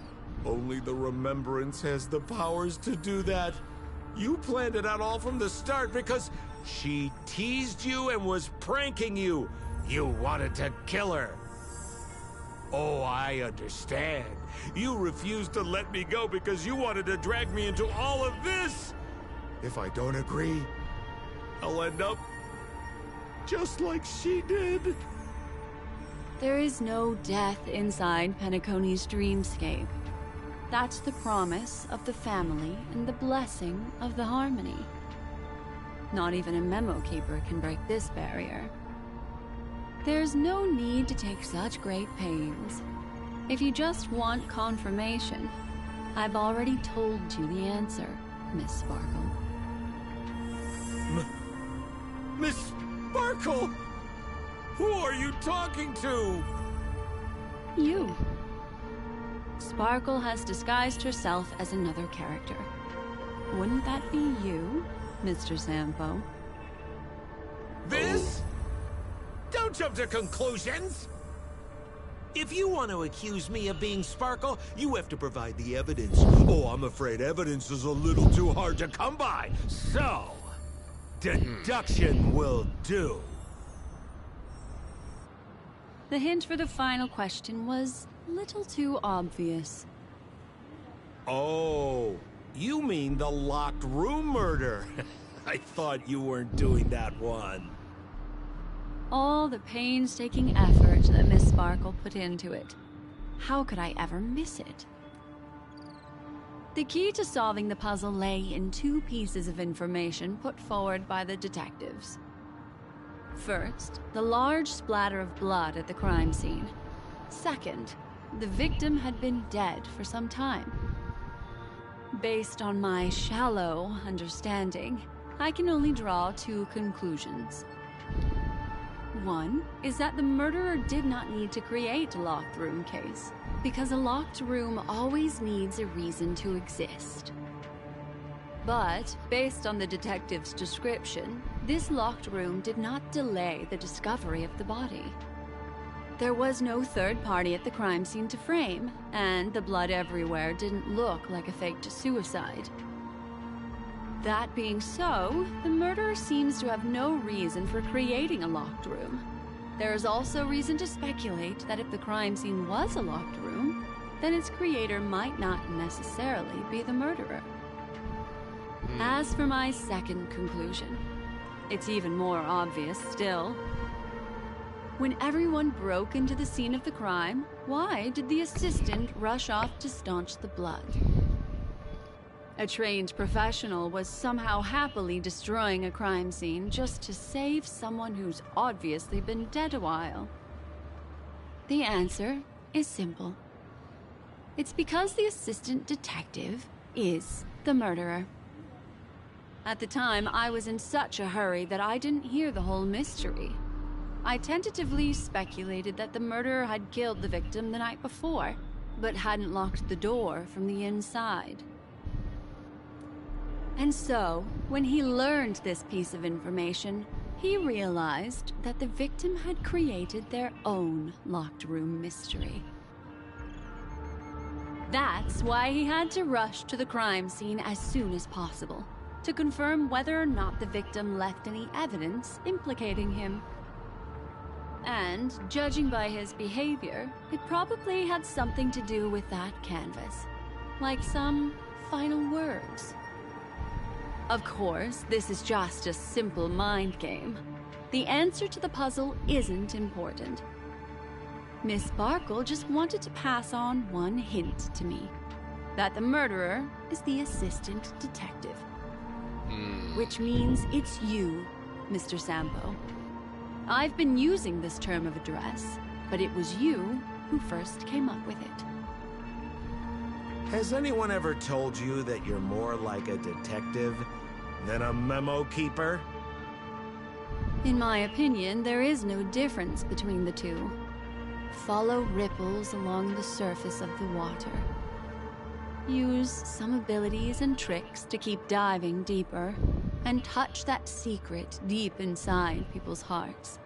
Only the Remembrance has the powers to do that. You planned it out all from the start because she teased you and was pranking you. You wanted to kill her. Oh, I understand. You refused to let me go because you wanted to drag me into all of this. If I don't agree, I'll end up just like she did. There is no death inside Penacony's dreamscape. That's the promise of the family and the blessing of the harmony. Not even a memo keeper can break this barrier. There's no need to take such great pains. If you just want confirmation, I've already told you the answer, Miss Sparkle. Miss Sparkle? Who are you talking to? You. Sparkle has disguised herself as another character. Wouldn't that be you, Mr. Sampo? This? Don't jump to conclusions! If you want to accuse me of being Sparkle, you have to provide the evidence. Oh, I'm afraid evidence is a little too hard to come by. So, deduction will do. The hint for the final question was a little too obvious. Oh, you mean the locked room murder? I thought you weren't doing that one. All the painstaking effort that Miss Sparkle put into it. How could I ever miss it? The key to solving the puzzle lay in two pieces of information put forward by the detectives. First, the large splatter of blood at the crime scene. Second, the victim had been dead for some time. Based on my shallow understanding, I can only draw two conclusions. One is that the murderer did not need to create a locked room case, because a locked room always needs a reason to exist. But, based on the detective's description, this locked room did not delay the discovery of the body. There was no third party at the crime scene to frame, and the blood everywhere didn't look like a faked suicide. That being so, the murderer seems to have no reason for creating a locked room. There is also reason to speculate that if the crime scene was a locked room, then its creator might not necessarily be the murderer. As for my second conclusion, it's even more obvious still. When everyone broke into the scene of the crime, why did the assistant rush off to staunch the blood? A trained professional was somehow happily destroying a crime scene just to save someone who's obviously been dead a while. The answer is simple. It's because the assistant detective is the murderer. At the time, I was in such a hurry that I didn't hear the whole mystery. I tentatively speculated that the murderer had killed the victim the night before, but hadn't locked the door from the inside. And so, when he learned this piece of information, he realized that the victim had created their own locked room mystery. That's why he had to rush to the crime scene as soon as possible, to confirm whether or not the victim left any evidence implicating him. And, judging by his behavior, it probably had something to do with that canvas. Like some final words. Of course, this is just a simple mind game. The answer to the puzzle isn't important. Miss Sparkle just wanted to pass on one hint to me. That the murderer is the assistant detective. Which means it's you, Mr. Sampo. I've been using this term of address, but it was you who first came up with it. Has anyone ever told you that you're more like a detective than a memo keeper? In my opinion, there is no difference between the two. Follow ripples along the surface of the water. Use some abilities and tricks to keep diving deeper, and touch that secret deep inside people's hearts.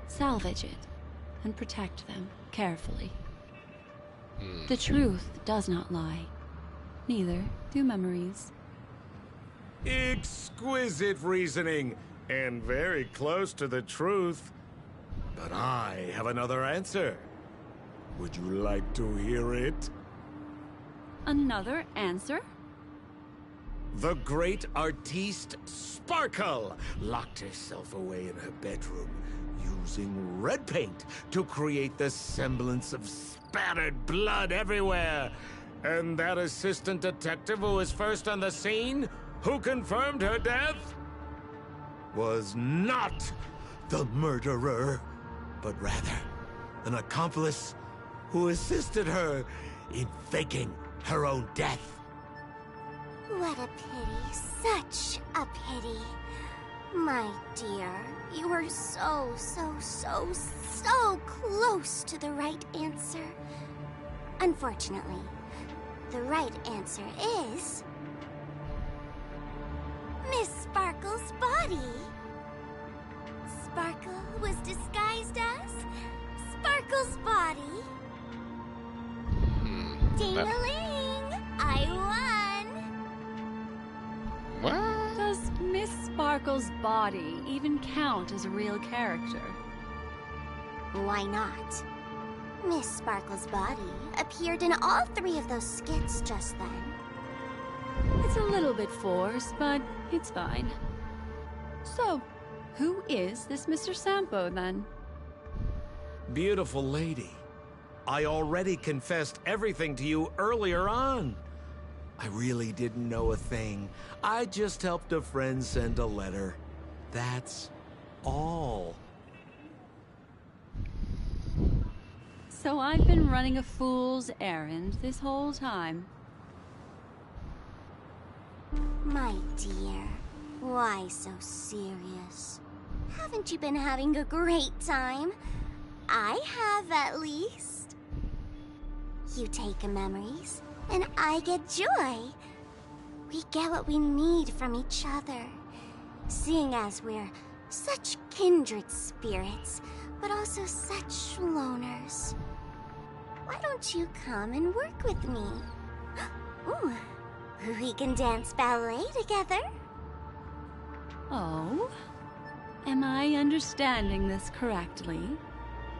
Salvage it, and protect them carefully. The truth does not lie. Neither do memories. Exquisite reasoning, and very close to the truth. But I have another answer. Would you like to hear it? Another answer? The great artiste Sparkle locked herself away in her bedroom, using red paint to create the semblance of spattered blood everywhere. And that assistant detective who was first on the scene, who confirmed her death, was not the murderer, but rather an accomplice who assisted her in faking her own death. What a pity. Such a pity. My dear, you were so close to the right answer. Unfortunately, the right answer is... Miss Sparkle's body. Sparkle was disguised as Sparkle's body. Ding-a-ling! I won! What? Does Miss Sparkle's body even count as a real character? Why not? Miss Sparkle's body appeared in all 3 of those skits just then. It's a little bit forced, but it's fine. So, who is this Mr. Sampo, then? Beautiful lady, I already confessed everything to you earlier on. I really didn't know a thing. I just helped a friend send a letter. That's all. So I've been running a fool's errand this whole time. My dear, why so serious? Haven't you been having a great time? I have, at least. You take memories, and I get joy. We get what we need from each other, seeing as we're such kindred spirits, but also such loners. Why don't you come and work with me? Ooh, we can dance ballet together. Oh? Am I understanding this correctly?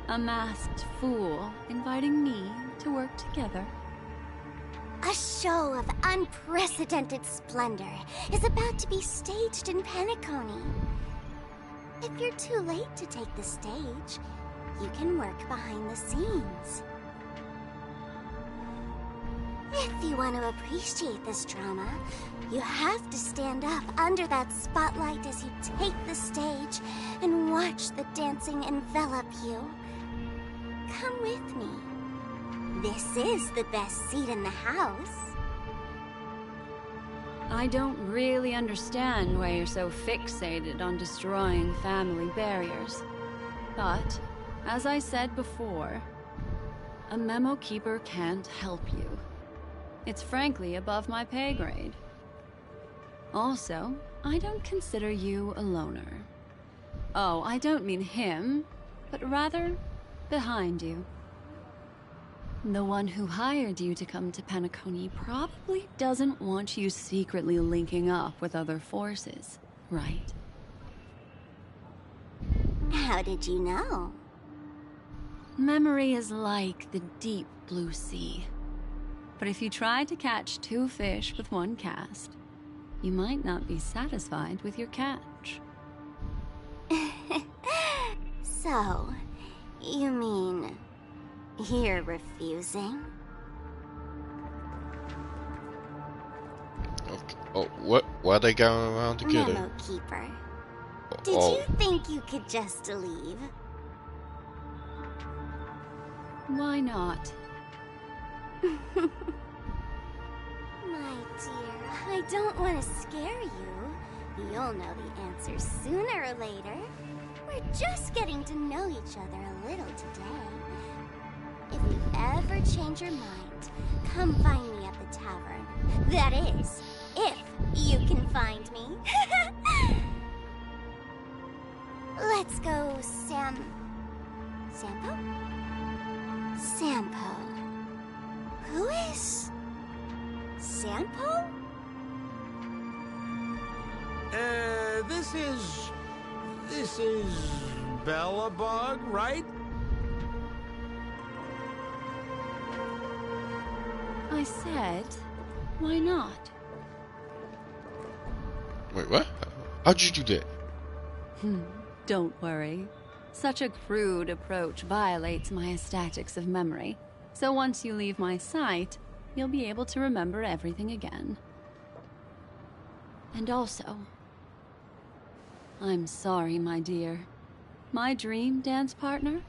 A masked fool inviting me to work together? A show of unprecedented splendor is about to be staged in Penacony. If you're too late to take the stage, you can work behind the scenes. If you want to appreciate this drama, you have to stand up under that spotlight as you take the stage and watch the dancing envelop you. Come with me. This is the best seat in the house. I don't really understand why you're so fixated on destroying family barriers. But, as I said before, a memo keeper can't help you. It's frankly above my pay grade. Also, I don't consider you a loner. Oh, I don't mean him, but rather behind you. The one who hired you to come to Penacony probably doesn't want you secretly linking up with other forces, right? How did you know? Memory is like the deep blue sea. But if you try to catch 2 fish with 1 cast, you might not be satisfied with your catch. So, you mean you're refusing? Okay. Oh, what? Why are they going around together? Memo Keeper, did Oh. you think you could just leave? Why not? My dear, I don't want to scare you. You'll know the answer sooner or later. We're just getting to know each other a little today. If you ever change your mind, come find me at the tavern. That is, if you can find me. Let's go, Sampo? Sampo. Who is... Sampo? This is Bellabog, right? I said, why not? Wait, what? How'd you do that? Don't worry. Such a crude approach violates my statics of memory. So once you leave my sight, you'll be able to remember everything again. And also, I'm sorry, my dear. My dream dance partner?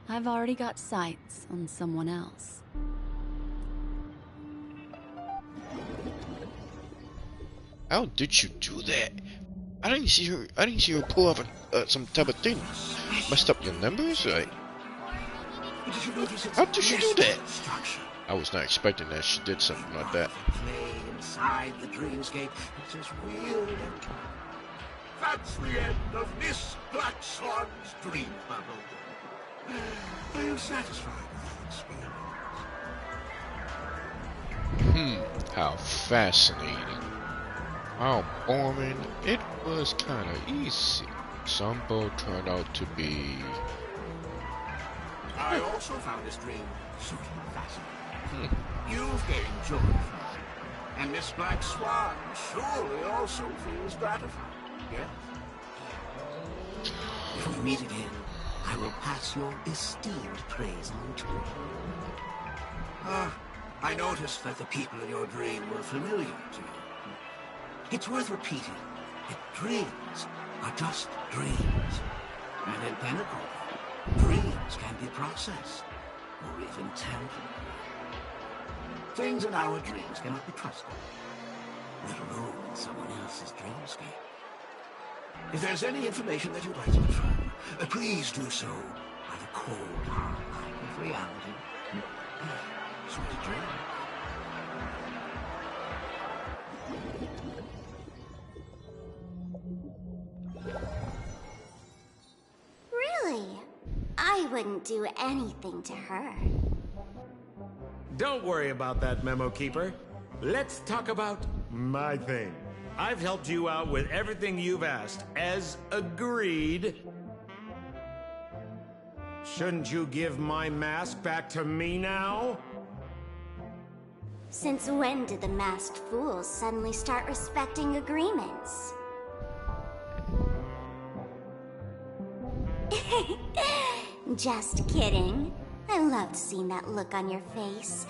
I've already got sights on someone else. How did you do that? I didn't see her. I didn't see her pull off some type of thing. Messed up your numbers. Like, Did you notice its how did she do that? structure? I was not expecting that she did something like that. Play inside the dreamscape. It's just weird. That's the end of Miss Black Swan's dream bubble. Are you satisfied with the experience? How fascinating. How boring. It was kind of easy. Some both turned out to be. I also found this dream super fascinating. You've gained joy from it. And Miss Black Swan surely also feels gratified. Yes? If we meet again, I will pass your esteemed praise on to you. I noticed that the people in your dream were familiar to you. It's worth repeating that dreams are just dreams. And in Pinnacle, dreams can be processed, or even tempered. Things in our dreams cannot be trusted, let alone in someone else's dreamscape. If there's any information that you'd like to confirm, please do so by the cold, hard light of reality. Sweet dream. Really? I wouldn't do anything to her. Don't worry about that, Memo Keeper. Let's talk about my thing. I've helped you out with everything you've asked, as agreed. Shouldn't you give my mask back to me now? Since when did the masked fools suddenly start respecting agreements? Just kidding. I loved seeing that look on your face.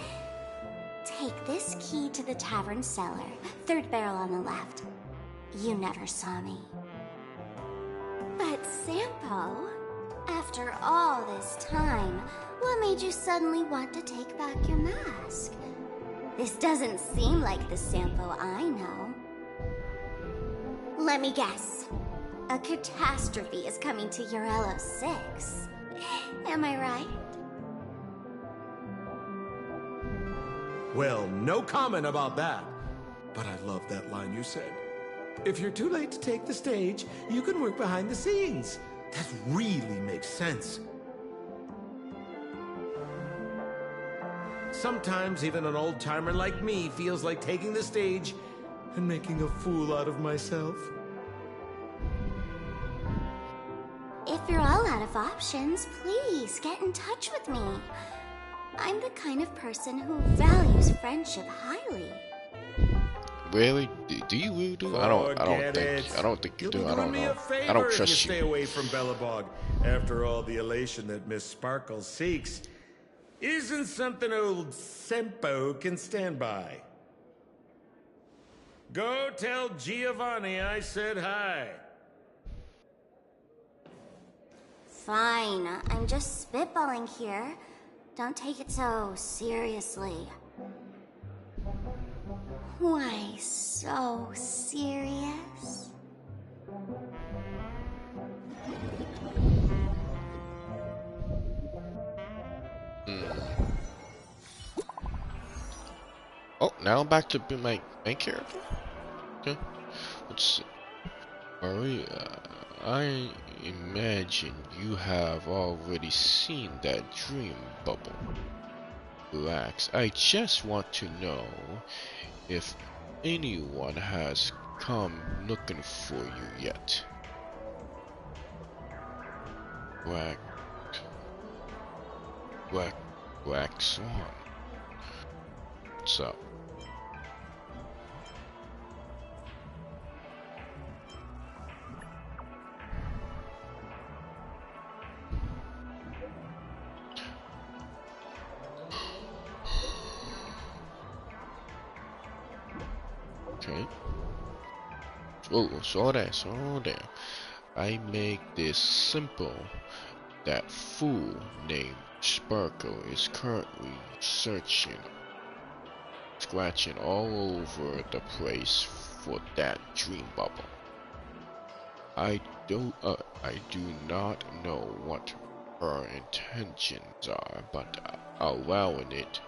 Take this key to the tavern cellar, third barrel on the left. You never saw me. But Sampo, after all this time, what made you suddenly want to take back your mask? This doesn't seem like the Sampo I know. Let me guess. A catastrophe is coming to Urello 6. Am I right? Well, no comment about that. But I love that line you said. If you're too late to take the stage, you can work behind the scenes. That really makes sense. Sometimes even an old-timer like me feels like taking the stage and making a fool out of myself. If you're all out of options, please get in touch with me. I'm the kind of person who values friendship highly. Really? Do you really do? I don't think you do. I don't know. I don't trust you. Stay away from Bellabog. After all, the elation that Miss Sparkle seeks isn't something old Sempo can stand by. Go tell Giovanni I said hi. Fine, I'm just spitballing here. Don't take it so seriously. Why so serious? Oh, now I'm back to be my main character. Okay, let's see. Maria, I imagine you have already seen that dream bubble. Relax. I just want to know if anyone has come looking for you yet. Black Swan. What's up? Okay. Oh, slow down, slow down. I make this simple. That fool named Sparkle is currently searching, scratching all over the place for that dream bubble. I do not know what her intentions are, but allowing it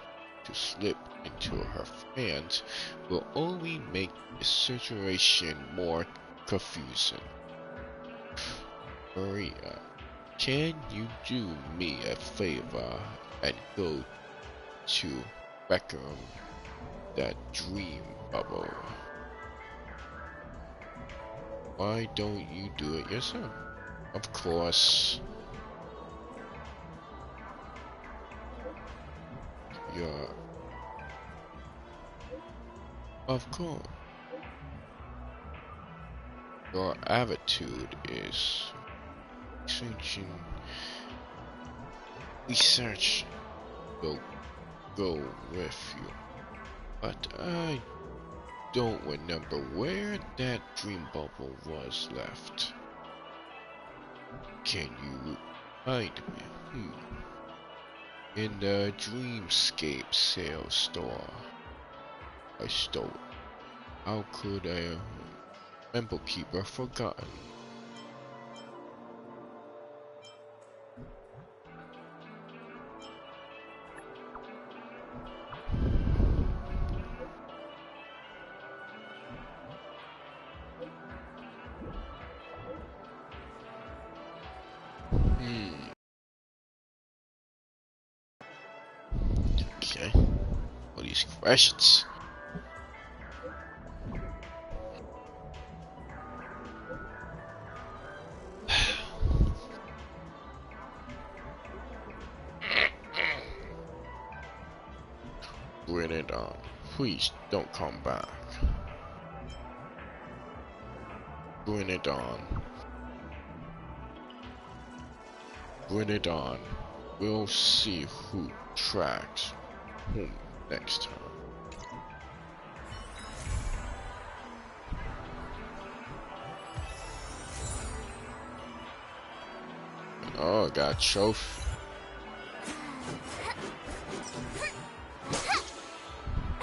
to slip into her hands will only make the situation more confusing. Maria, can you do me a favor and go to Beckham that dream bubble? Why don't you do it yourself? Of course, you're... Of course. Your attitude is research will go with you. But I don't remember where that dream bubble was left. Can you find me? In the Dreamscape sales store. I stole it. How could a member keeper forgotten? Okay. All these questions. Bring it on. Please don't come back. Bring it on. Bring it on. We'll see who tracks whom next time. Oh, I got a trophy.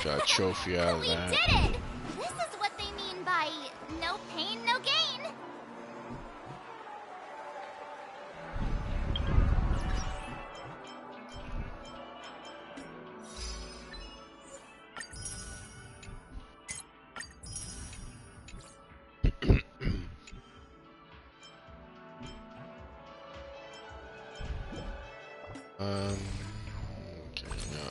Got a trophy out of We that. did it! This is what they mean by no pain, no gain. Okay, yeah.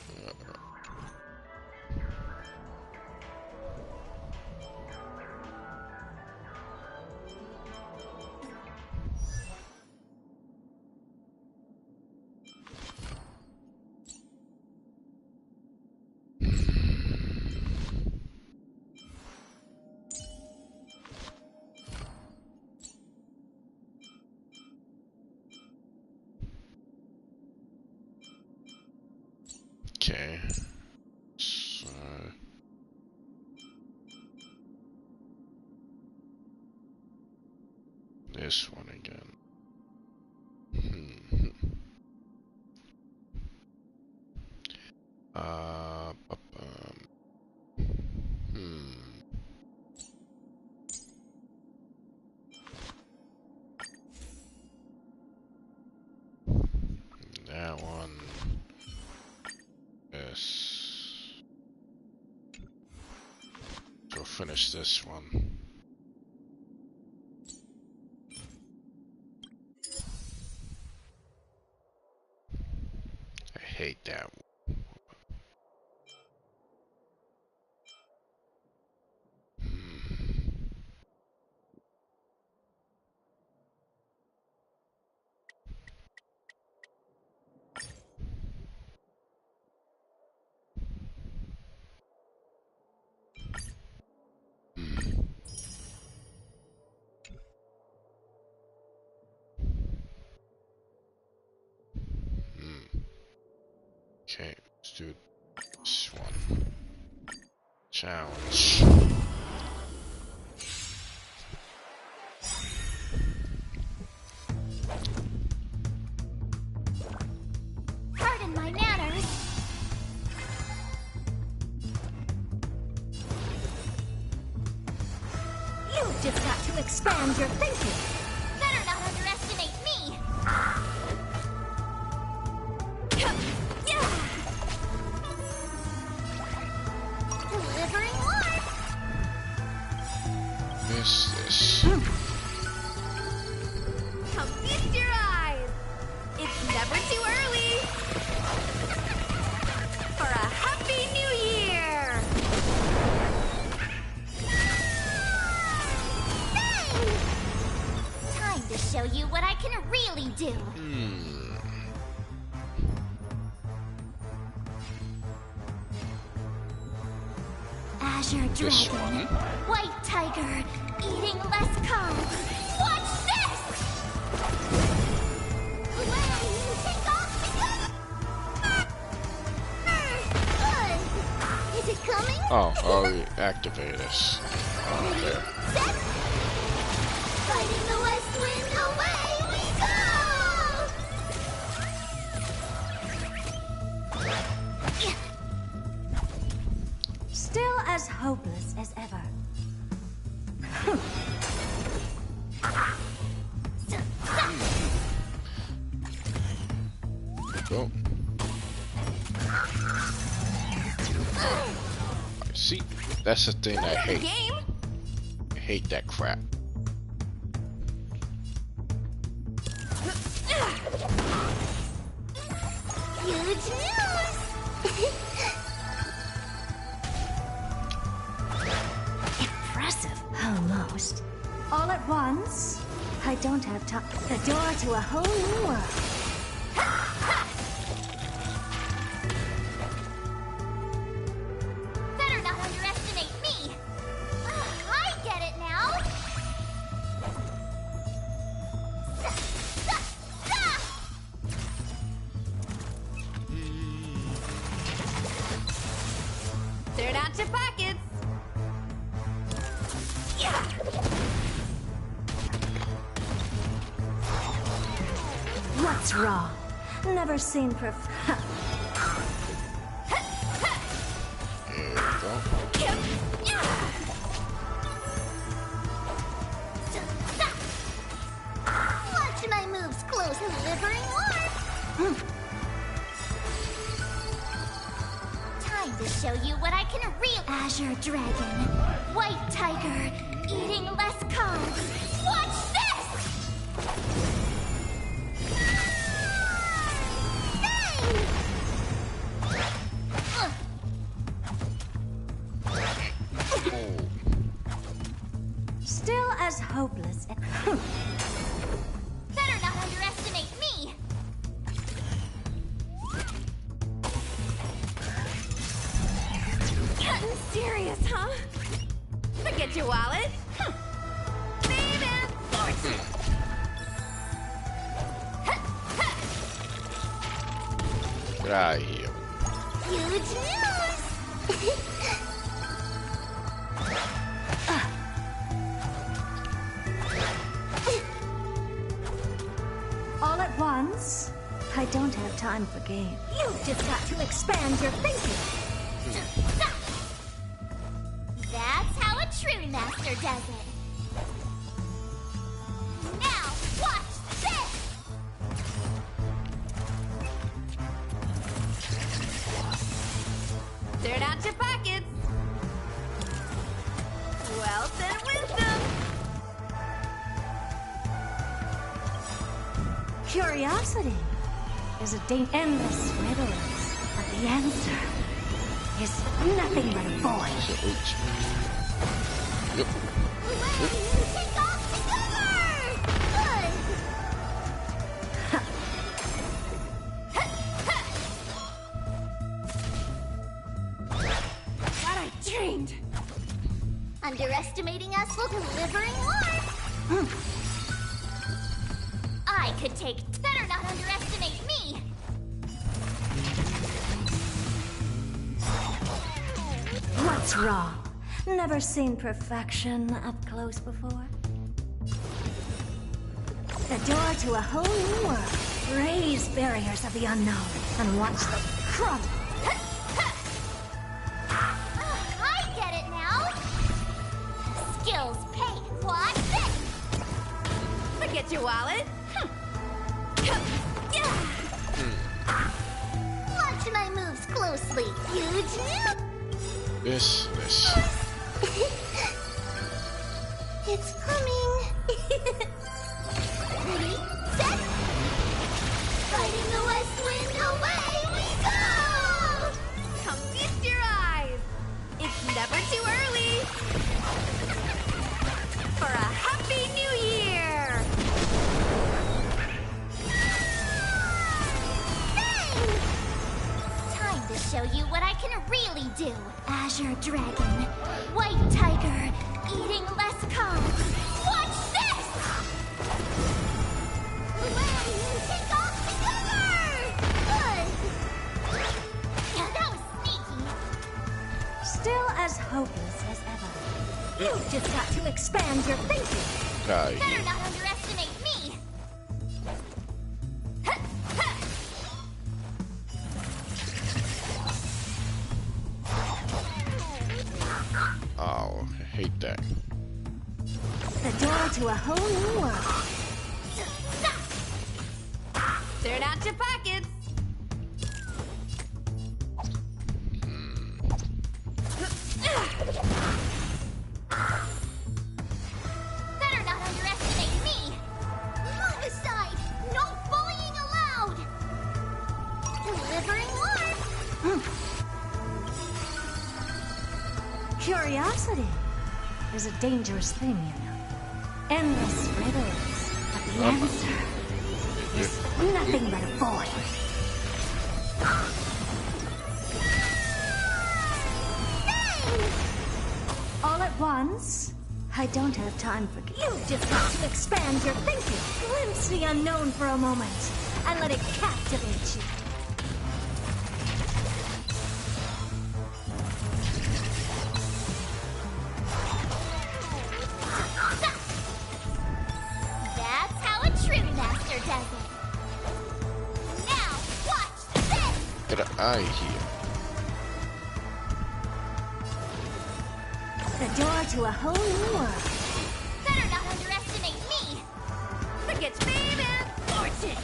Okay. So this one again. Uh, hmm. That one is. So finish this one. I hate that one. Okay, let's do this one. Challenge. just got to expand your thinking. Better not underestimate me. Delivering warmth. This. Come feast your eyes. It's never too early. For a happy new year. Time to show you what I can really do. Azure This Dragon, one. White Tiger, eating less carbs. Watch this! Take off the Is it coming? Oh, we activate this. Okay. Set! Fighting the west wind, away we go! Still as hopeless as ever. Go. See, that's the thing I hate. Game. I hate that crap. Huge news! Impressive. Almost. All at once? I don't have time. The door to a whole new world. Better not underestimate me. I get it now. Cleared out your pockets. What's wrong? Never seen There we go. Watch my moves close, delivering warmth. Time to show you what I can real. Azure Dragon, White Tiger, eating less carbs. Watch this! Still as hopeless as... Better not underestimate me. Getting serious, huh? Forget your wallet. Baby. Get out of here. Huge news. All at once? I don't have time for games. You've just got to expand your thinking. That's how a true master does it. Now, watch this! Cleared out your pockets. Wealth and wisdom. Curiosity is a endless riddles, but the answer is nothing but a void. Yep. Take off the What I dreamed. Underestimating us while delivering warmth. I could take. Better not underestimate me. What's wrong? Never seen perfection up close before? The door to a whole new world. Raise barriers of the unknown and watch them crumble. I get it now. Skills pay. What? wallet. Watch my moves closely, huge noob. This. It's coming. Ready, set. Fighting the west wind, away we go! Come feast your eyes. It's never too early. For a happy new year. Bang! Time to show you what I can really do. Azure Dragon, White Tiger, eating less carbs. Watch this! Away you take off together! Good! Yeah, that was sneaky. Still as hopeless as ever. You've just got to expand your thinking. Better not underestimate me! Oh, I hate that. The door to a whole new world. Turn out your pockets. Better not underestimate me! Move aside! No bullying allowed! Delivering warmth! Curiosity is a dangerous thing, you know. Endless riddles, but the answer is nothing but a void. All at once? I don't have time for... You've just got to expand your thinking. Glimpse the unknown for a moment, and let it captivate you. That's how a true master does it. Now, watch this! Get an eye here. The door to a whole new world. Better not underestimate me! Forget fame and fortune.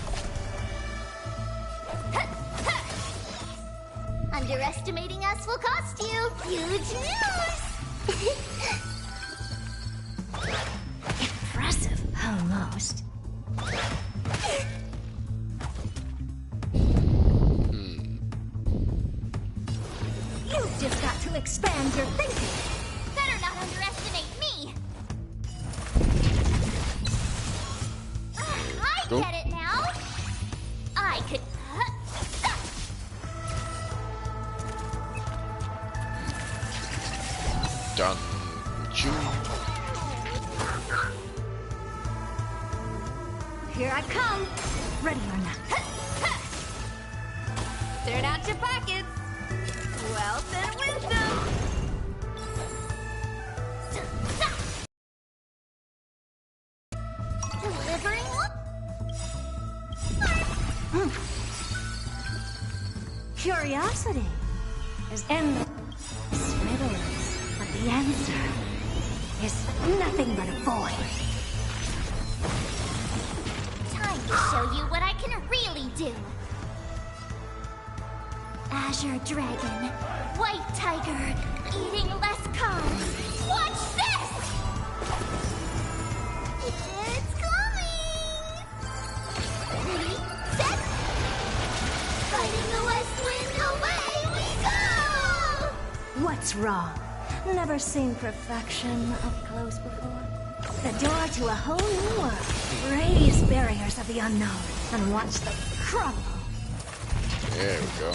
Underestimating us will cost you huge news! Impressive, almost. You've just got to expand your thinking. Better not underestimate me! I Go. get it now! I could... Done with you. Here I come. Ready or not. Turn out your pockets. Wealth and wisdom. Delivering Curiosity is endless riddles, but the answer is nothing but a void. time to show you what I can really do. Azure Dragon, White Tiger, eating less carbs. Watch this! It's coming! Ready, set! Fighting the west wind, away we go! What's wrong? Never seen perfection up close before? The door to a whole new world. Raise barriers of the unknown and watch them crumble. There we go.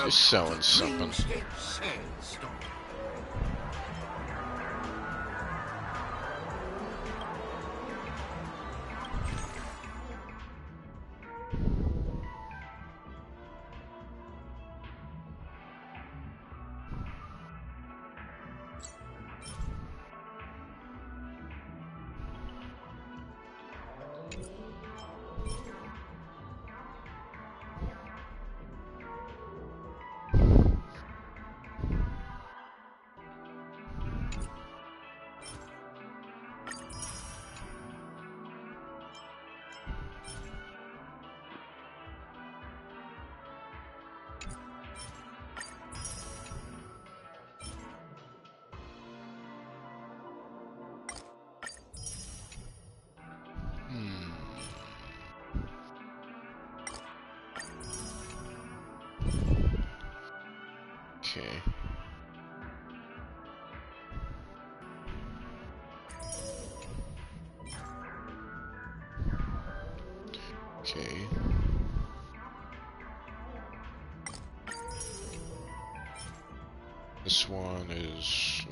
She's selling something. Dreamscape Sandstorm. Okay. Okay. This one is...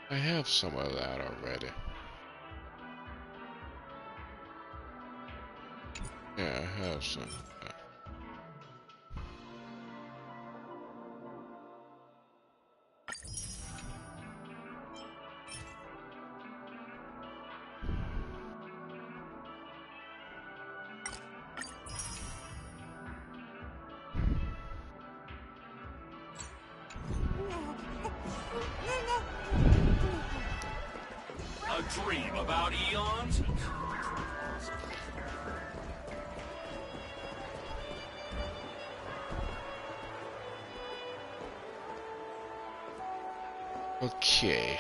I have some of that already. Yeah, I have some of that. A dream about eons? Okay.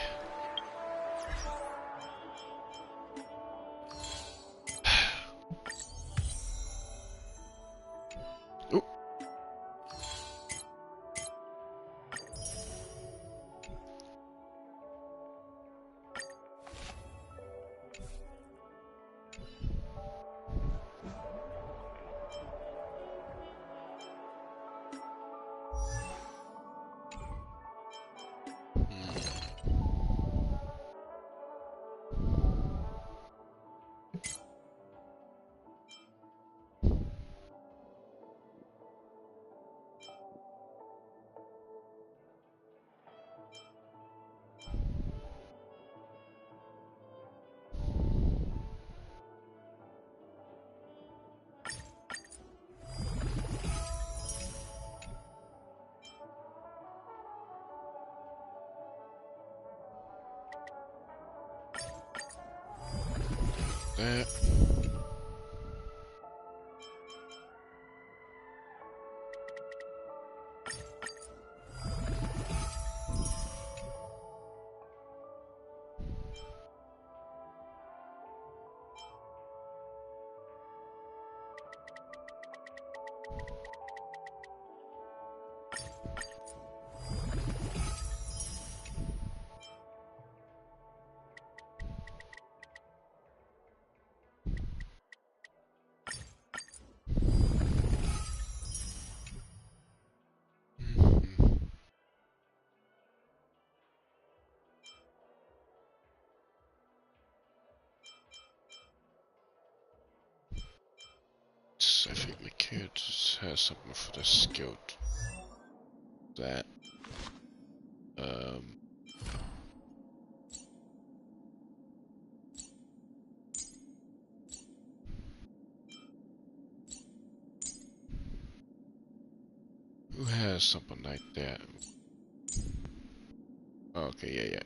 Oop. That. I think my kid has something for the skilled. That. Who has something like that? Okay, yeah, yeah.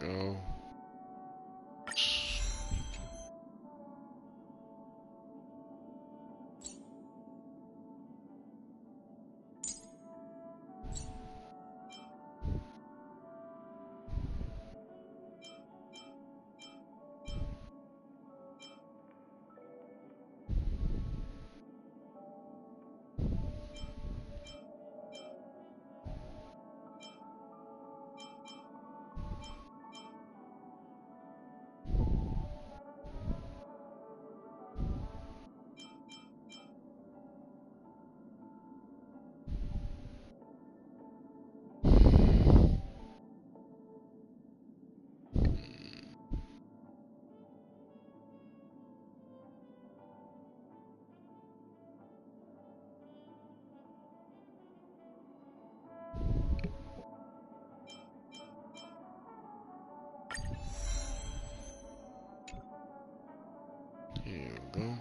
go. Here we go.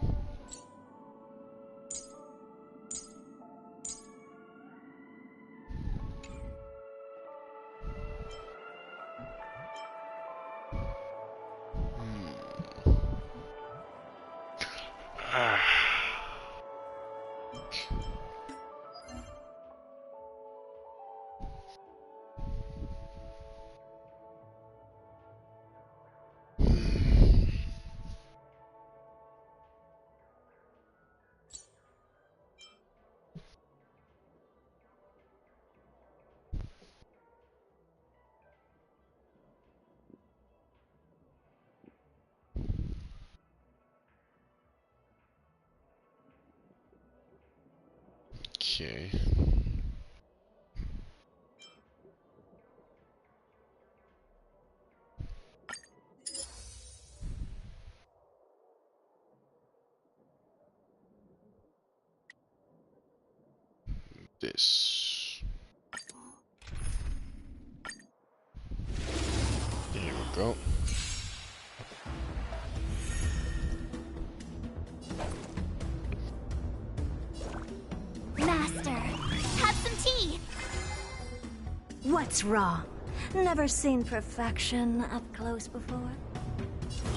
Okay. This. Here we go. Master, have some tea. What's wrong? Never seen perfection up close before?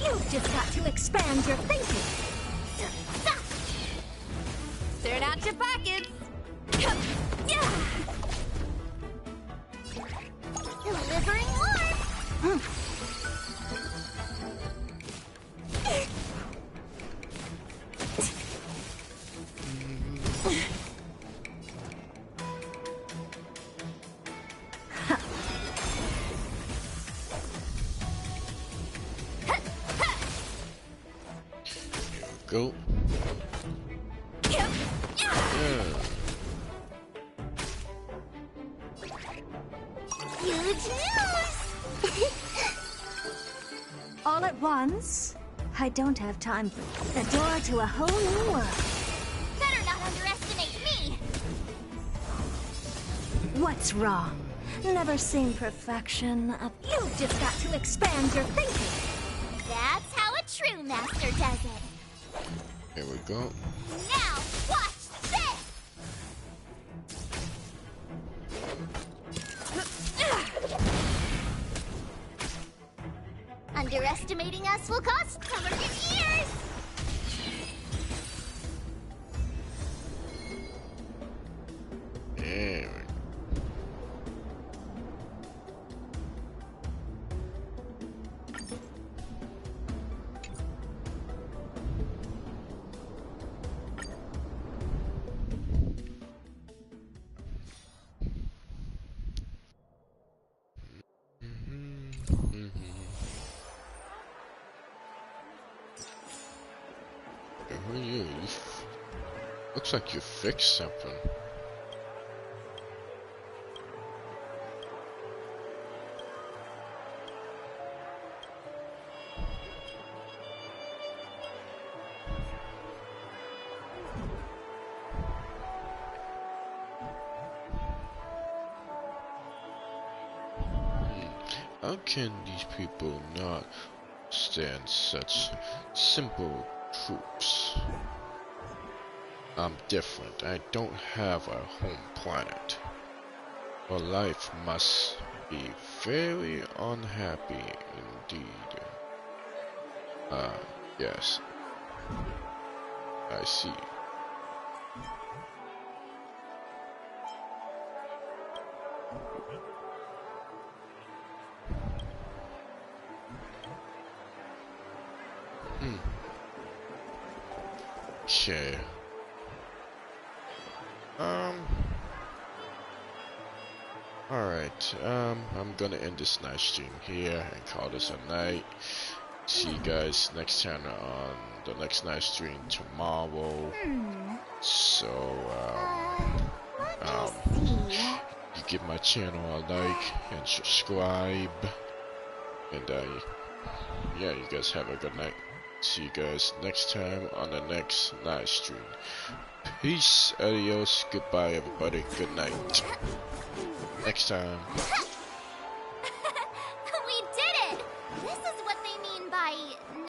You've just got to expand your thinking. Turn out your pockets. Delivering warmth. Go. Huge news. All at once? I don't have time for the door to a whole new world. Better not underestimate me. What's wrong? Never seen perfection up. You've just got to expand your thinking. That's how a true master does it. Here we go. Now, watch this! Underestimating us will cost some of your ears! There we go. Who are you? Looks like you fixed something. How can these people not stand such simple troops? I'm different. I don't have a home planet. But life must be very unhappy indeed. Yes. I see. Okay. Alright, I'm gonna end this night stream here and call this a night. See you guys next time on the next night stream tomorrow. So, you give my channel a like and subscribe. And, yeah, you guys have a good night. See you guys next time on the next night stream. Peace, adios, goodbye everybody, good night. Next time.